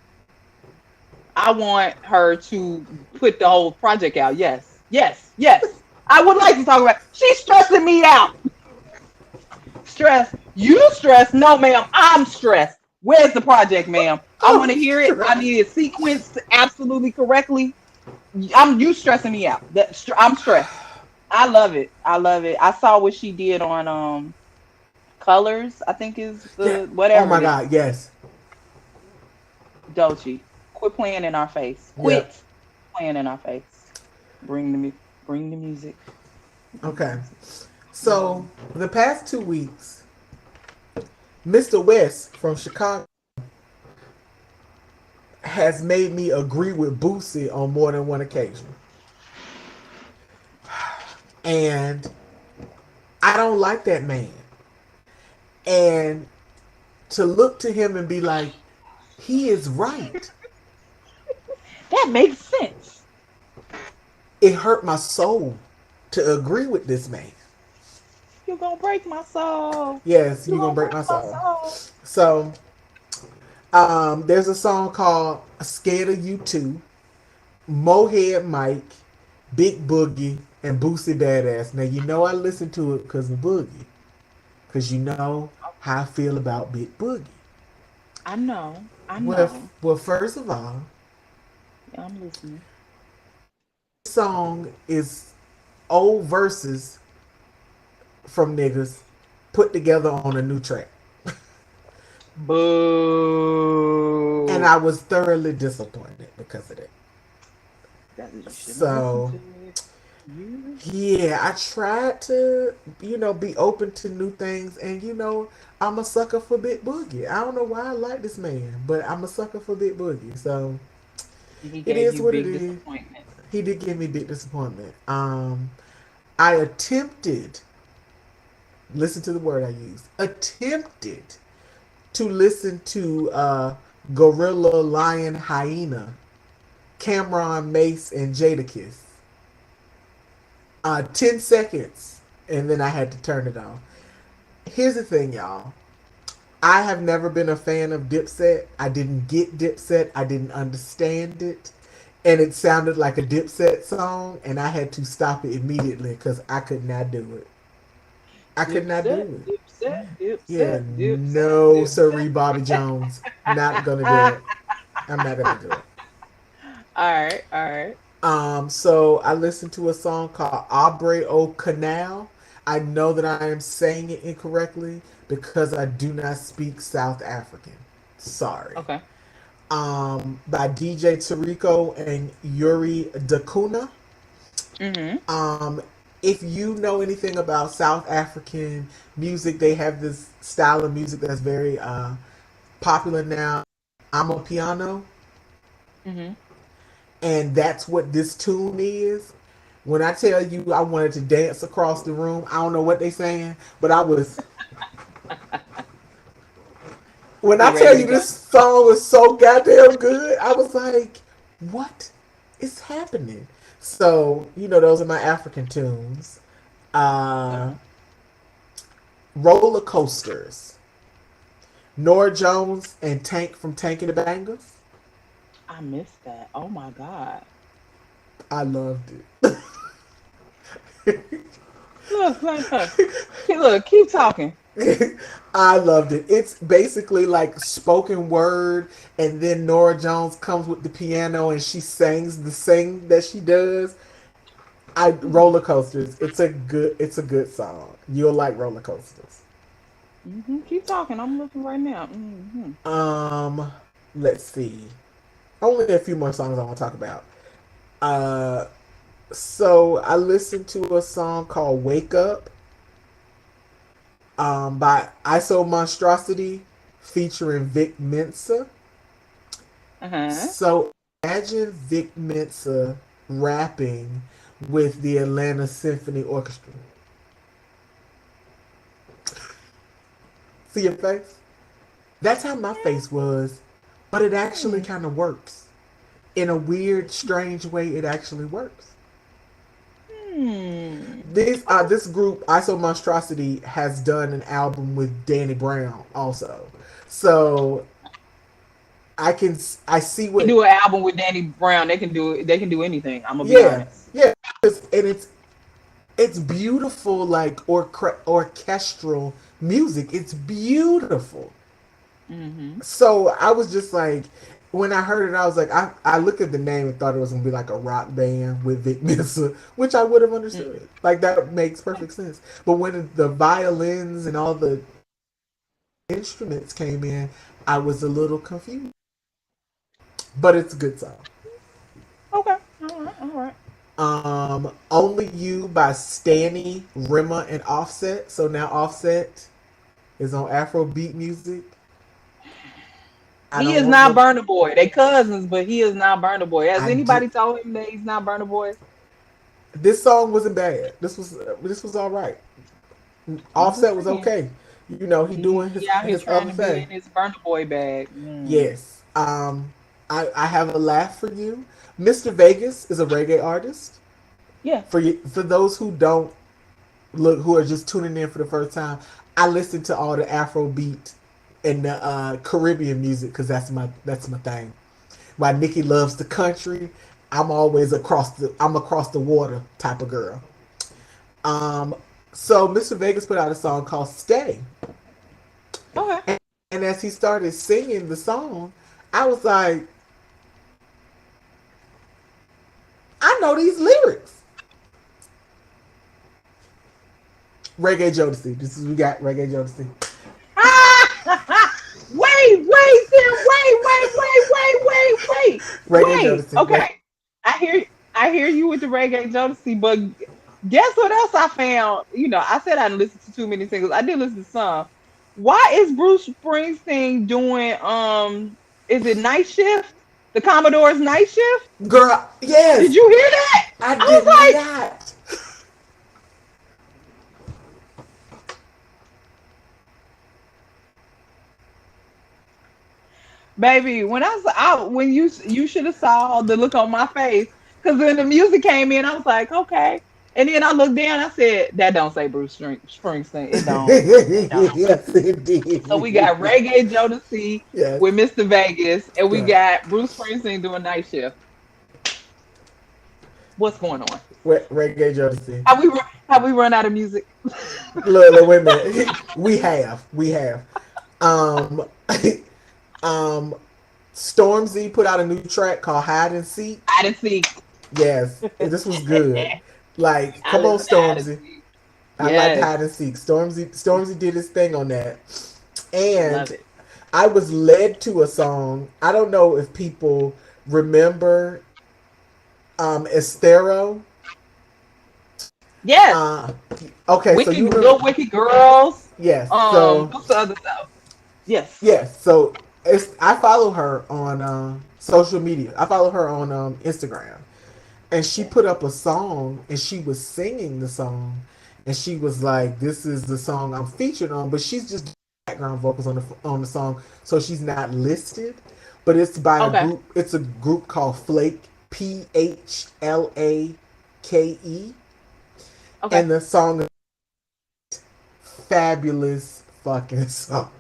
I want her to put the whole project out. Yes. Yes. Yes. I would like to talk about. She's stressing me out. Stress. You stressed? No, ma'am. I'm stressed. Where's the project, ma'am? I want Oh, to hear it. I need it sequenced absolutely correctly. I'm you stressing me out. I'm stressed. I love it. I love it. I saw what she did on Colors. I think is yeah. the Oh whatever my it is. God. Yes. Dolce, quit playing in our face. Yep. Quit playing in our face. Bring the bring the music. Bring the Okay. music. So the past 2 weeks, Mr. West from Chicago has made me agree with Boosie on more than one occasion, and I don't like that man. And to look to him and be like, he is right. That makes sense. It hurt my soul to agree with this man. You're gonna break my soul. Yes, You're you're gonna gonna break break my my soul. soul. So, there's a song called "Scared of You Too." Mohead Mike, Big Boogie, and Boosie Badass. Now you know I listen to it because of Boogie, because you know how I feel about Big Boogie. I know. I Well, know. first of all, Yeah, I'm listening. this song is old verses from niggas put together on a new track. And Boo. I was thoroughly disappointed because of that. That you shouldn't have listened So, to it. You. yeah, I tried to, be open to new things. And, I'm a sucker for Big Boogie. I don't know why I like this man, but I'm a sucker for Big Boogie. So, He it gave is you what it big is. disappointment. He did give me big disappointment. I attempted, listen to the word I used, attempted to listen to Gorilla Lion Hyena, Cameron Mace, and Jadakiss. 10 seconds, and then I had to turn it off. Here's the thing, y'all. I have never been a fan of Dipset. I didn't get Dipset. I didn't understand it. And it sounded like a Dipset song, and I had to stop it immediately because I could not do it. I could not Dipset, do it. dipset, Yeah, dipset, dipset, no, dipset. sorry, Bobby Jones. Not gonna do it. I'm not gonna do it. All right, all right. So I listened to a song called Aubrey O'Connell. I know that I am saying it incorrectly because I do not speak South African. Sorry. Okay. By DJ Tariko and Yuri Dakuna. Mm-hmm. Um, if you know anything about South African music, they have this style of music that's very popular now. I'm a piano, Mm-hmm. and that's what this tune is. When I tell you I wanted to dance across the room, I don't know what they saying, but I was. When I Get ready tell to you go. this song was so goddamn good, I was like, what is happening? So, those are my African tunes. Uh, Okay. Roller Coasters. Nora Jones and Tank from Tank and the Bangers. I missed that. Oh my God. I loved it. Look, look, look. Look, keep talking. I loved it. It's basically like spoken word, and then Nora Jones comes with the piano and she sings the sing that she does. Roller coasters. It's a good song. You'll like roller coasters. Keep talking. I'm looking right now. Um, let's see. Only a few more songs I want to talk about. Uh, so I listened to a song called "Wake Up" by ISO Monstrosity featuring Vic Mensa. Uh-huh. So imagine Vic Mensa rapping with the Atlanta Symphony Orchestra. See your face? That's how my face was, but it actually Hmm. kind of works. In a weird, strange way, it actually works. Hmm. This group, ISO Monstrosity, has done an album with Danny Brown also. So I see They what do an album with Danny Brown. They can do it. They can do anything. I'm gonna be yeah, honest. yeah, and it's beautiful like orchestral music. It's beautiful. Mm-hmm. So I was just like, when I heard it, I was like, I looked at the name and thought it was gonna be like a rock band with Vic Mensa, which I would have Mm. understood. Like that makes perfect sense. But when the violins and all the instruments came in, I was a little confused. But it's a good song. Okay. All right. All right. Only You by Stanny, Rima, and Offset. So now Offset is on Afrobeat music. I He don't is want not no. Burna Boy. They cousins, but he is not Burna Boy. Has I did. anybody told him that he's not Burna Boy? This song wasn't bad. This was all right. I'm just Offset was saying. okay. You know, he doing He out here his trying other to be thing. in his Burna Boy bag. Mm. Yes. I have a laugh for you. Mr. Vegas is a reggae artist. Yeah. For those who don't look, who are just tuning in for the first time, I listen to all the Afro beat and the Caribbean music because that's my thing. While Nikki loves the country, I'm across the water type of girl. Um, so Mr. Vegas put out a song called "Stay," Okay. and as he started singing the song, I was like, I know these lyrics. Reggae Jodeci. This is we got Reggae Jodeci. Wait, Sam, Reggae wait. Jodeci. Okay, I hear you with the reggae Jodeci, but guess what else I found? I said I didn't listen to too many singles. I did listen to some. Why is Bruce Springsteen doing is it Night Shift? The Commodore's Night Shift? Girl, Did yes, you hear that? I I did was like, not. baby, when I was out, when you should have saw the look on my face, because when the music came in, I was like, okay, and then I looked down, I said, that don't say Springsteen, it don't. Yes, So we got indeed. Reggae Jodeci Yes, with Mr. Vegas, and we yes. got Bruce Springsteen doing Night Shift. What's going on? Reggae Jodeci. Have we run out of music? Look, wait a minute. We have. Um, um, Stormzy put out a new track called "Hide and Seek." I didn't see. Yes, this was good. Like, I come on, listen to I didn't Stormzy. see. I like Yes, hide and seek. Stormzy did his thing on that. And love it. I was led to a song. I don't know if people remember Estero. Yes, Uh okay, so you remember, Wicked Girls. yes. So What's the other stuff? Yes. yes, so I follow her on social media. I follow her on Instagram. And she put up a song and she was singing the song and she was like, this is the song I'm featured on, but she's just background vocals on the song, so she's not listed. But it's by a Okay. group. It's a group called Flake, Phlake, Okay. and the song is fabulous fucking song.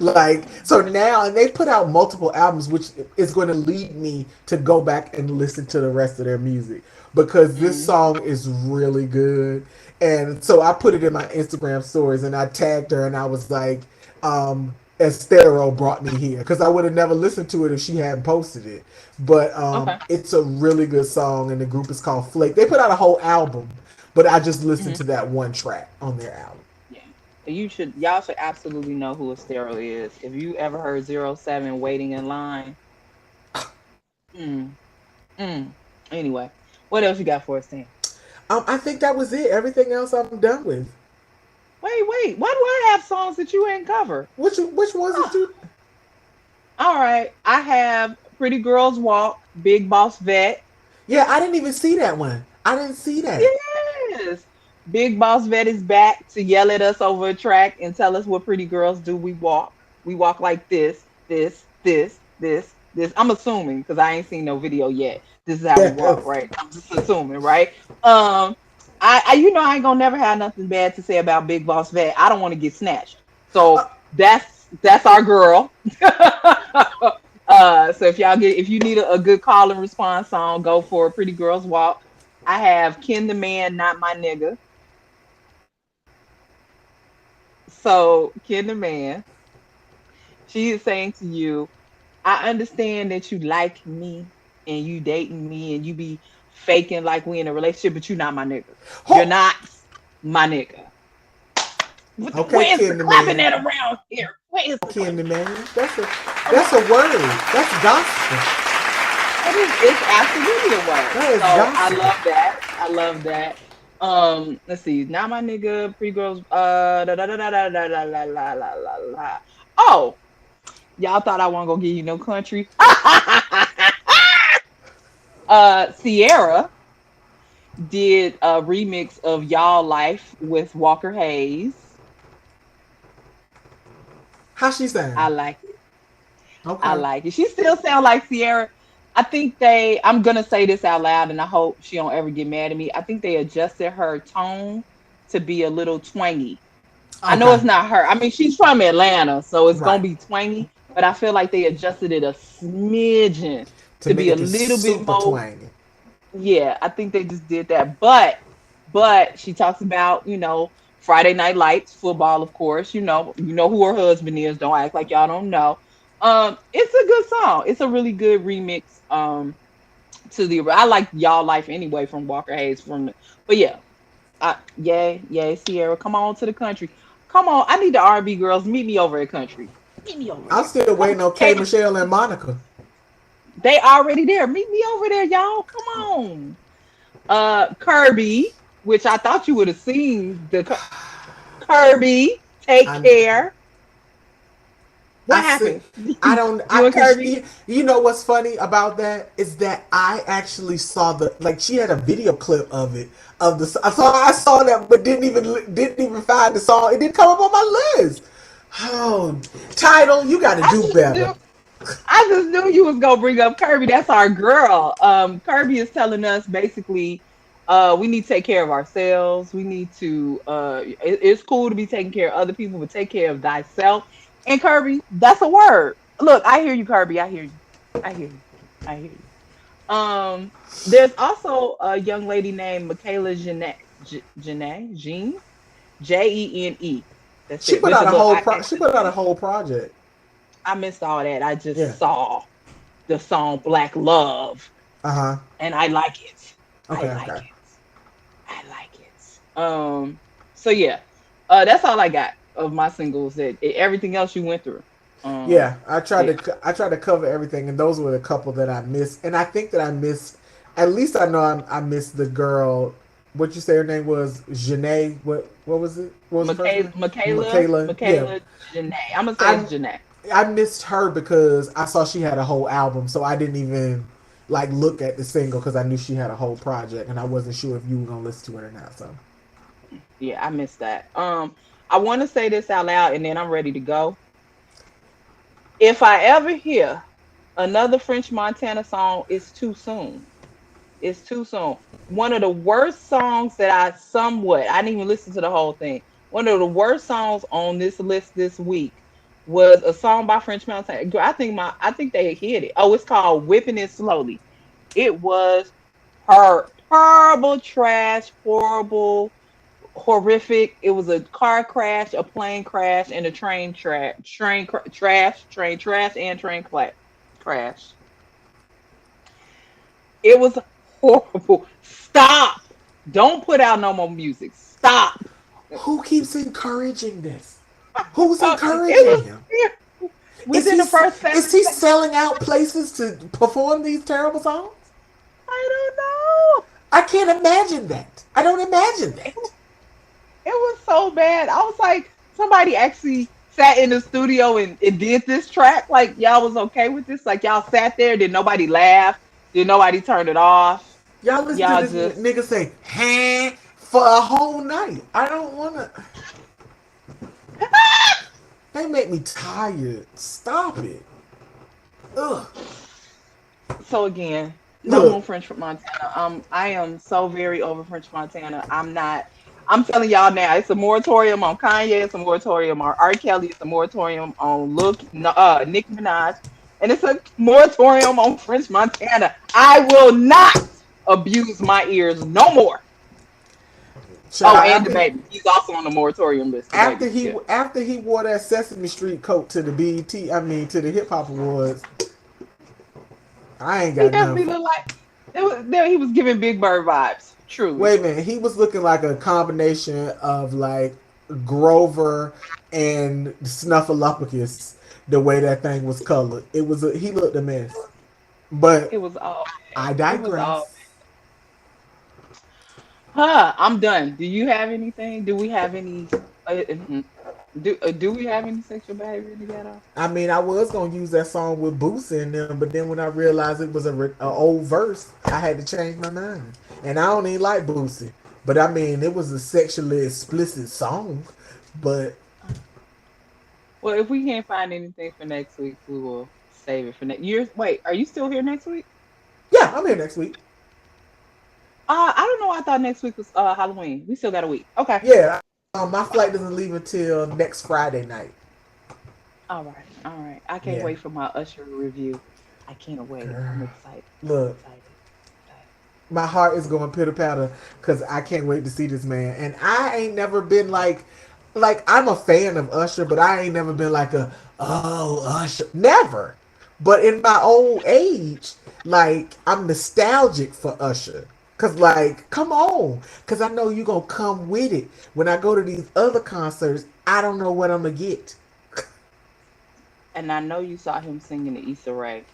Like, so now, and they put out multiple albums, which is going to lead me to go back and listen to the rest of their music because this Mm. song is really good. And so I put it in my Instagram stories and I tagged her and I was like, Estero brought me here because I would have never listened to it if she hadn't posted it. But Okay. it's a really good song, and the group is called Flake. They put out a whole album, but I just listened Hmm. to that one track on their album. Yeah. Y'all should absolutely know who Estero is. If you ever heard 07 Waiting in Line, mm, mm. Anyway, what else you got for us, Sam? I think that was it. Everything else I'm done with. Wait. Why do I have songs that you ain't covered? Which ones did Oh, you? all right. I have Pretty Girls Walk, Big Boss Vet. Yeah, I didn't even see that one. I didn't see that. Yes. Big Boss Vet is back to yell at us over a track and tell us what pretty girls do. We walk. We walk like this. I'm assuming because I ain't seen no video yet. This is how we walk, Yes. right? I'm just assuming, right? Um, I ain't gonna never have nothing bad to say about Big Boss Vet. I don't want to get snatched. So that's our girl. So if you need a good call and response song, go for Pretty Girls Walk. I have Ken the Man, Not My Nigga. So Ken the Man, she is saying to you, I understand that you like me and you dating me and you be faking like we in a relationship, but you're not my nigga. You're Ho- not my nigga. okay, Where's the Candy clapping Man. at around here? Where's the Candy clapping? Man. Come That's a on. word. That's gospel. It's absolutely a word. That is So I gospel. love that. I love that. Let's see. Not my nigga, pretty girls. Da, da, da, da, da, da, la, la, la, la, la. Oh, y'all thought I wasn't gonna give you no country. Sierra did a remix of Y'all Life with Walker Hayes. How she sang? I like it. I Okay. like it. She still sound like Sierra. I think I'm gonna say this out loud and I hope she don't ever get mad at me. I think they adjusted her tone to be a little twangy. I know Okay. it's not her. I mean, she's from Atlanta, so it's Right. gonna be twangy, but I feel like they adjusted it a smidgen To to be a make it little bit super more. twangy. Yeah, I think they just did that. But she talks about, Friday Night Lights, football, of course. You know who her husband is. Don't act like y'all don't know. It's a good song. It's a really good remix. I like Y'all Life anyway from Walker Hayes but yeah, yeah, Sierra, come on to the country. Come on, I need the R&B girls. Meet me over at country. Meet me over I'm there. still Come waiting on, on K hey, Michelle and Monica. they already there. Meet me over there, y'all. Come on. Kirby, which I thought you would have seen Kirby. Take I care. I What see. happened? I don't. I You and cause Kirby? you know what's funny about that is that I actually saw the like she had a video clip of it of the. I saw that, but didn't even find the song. It didn't come up on my list. Oh, title, you got to I do just better. knew. I just knew you was gonna bring up Kirby. That's our girl. Kirby is telling us basically, we need to take care of ourselves. We need to. It's cool to be taking care of other people, but take care of thyself. And Kirby, that's a word. Look, I hear you, Kirby. I hear you. I hear you. I hear you. There's also a young lady named Michaela Jean, Jene. That's She it. put With out the a little whole. accent She to the put out a end. whole project. I missed all that. I Yeah. just saw the song Black Love Uh huh. and I like it. I Okay. like Okay. it. I like it. So yeah. That's all I got of my singles everything else you went through. Um Yeah, I tried yeah. to I tried to cover everything, and those were the couple that I missed. And I think that I missed. At least I know I missed the girl. What you say her name was? Janae. What was it? What was the first Michaela name? Michaela Michaela. Yeah, Michaela Janae. I'm gonna say it's I Janae. I missed her because I saw she had a whole album, so I didn't even like look at the single because I knew she had a whole project, and I wasn't sure if you were gonna listen to it or not. So Yeah, I missed that. I wanna say this out loud and then I'm ready to go. If I ever hear another French Montana song, it's too soon. It's too soon. One of the worst songs that I didn't even listen to the whole thing. One of the worst songs on this list this week was a song by French Mountain. I think they hit it. Oh, it's called Whipping It Slowly. It was horrible, trash, horrible, horrific. It was a car crash, a plane crash, and a train trash, and crash. It was horrible. Stop. Don't put out no more music. Stop. Who keeps encouraging this? Who's It encouraging was him? Is within he the first is 7 he seconds. selling out places to perform these terrible songs? I don't know. I can't imagine that. I don't imagine It, that. it was so bad. I was like, somebody actually sat in the studio and did this track. Like y'all was okay with this. Like y'all sat there. Did nobody laugh? Did nobody turn it off? Y'all listen to Y'all this just nigga say, "Huh?" for a whole night. I don't wanna. They make me tired. Stop it. Ugh. so again, no more Look, French Montana. I am so very over French Montana. I'm not. I'm telling y'all now, it's a moratorium on Kanye. It's a moratorium on R. Kelly. It's a moratorium on Nicki Minaj, and it's a moratorium on French Montana. I will not abuse my ears no more. Oh, child. and the baby. He's also on the moratorium list. The baby. Yeah. After he wore that Sesame Street coat to the BET, I mean to the Hip Hop Awards, I ain't He got definitely nothing. looked like there. He was giving Big Bird vibes. Truly. Wait a minute, he was looking like a combination of like Grover and Snuffleupagus. The way that thing was colored, he looked a mess. But It was all I bad. It was all. digress. Huh, I'm done. Do you have anything? Do we have any? Mhm. Do we have any sexual behavior in the ghetto? I mean, I was gonna use that song with Boosie in them, but then when I realized it was a old verse, I had to change my mind. And I don't even like Boosie, but I mean, it was a sexually explicit song. But Well, if we can't find anything for next week, we will save it for next year. Wait, are you still here next week? yeah, I'm here next week. I don't know. I thought next week was Halloween. We still got a week. Okay. Yeah, my flight doesn't leave until next Friday night. All right. All right. I can't Yeah, wait for my Usher review. I can't wait. I'm girl. excited. I'm Look, excited. Excited. my heart is going pitter patter because I can't wait to see this man. And I ain't never been like I'm a fan of Usher, but I ain't never been like a oh Usher, never. But in my old age, like I'm nostalgic for Usher. Cause like, come on, cause I know you gonna come with it. When I go to these other concerts, I don't know what I'm gonna get. And I know you saw him singing the Issa Rae.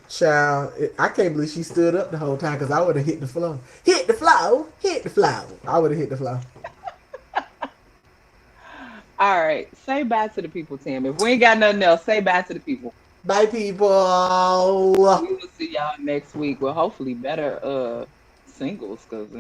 Child, I can't believe she stood up the whole time because I would have hit the floor. Hit the floor, hit the floor. I would have hit the floor. All right. Say bye to the people, Tim. If we ain't got nothing else, say bye to the people. Bye, people. We will see y'all next week with hopefully better singles because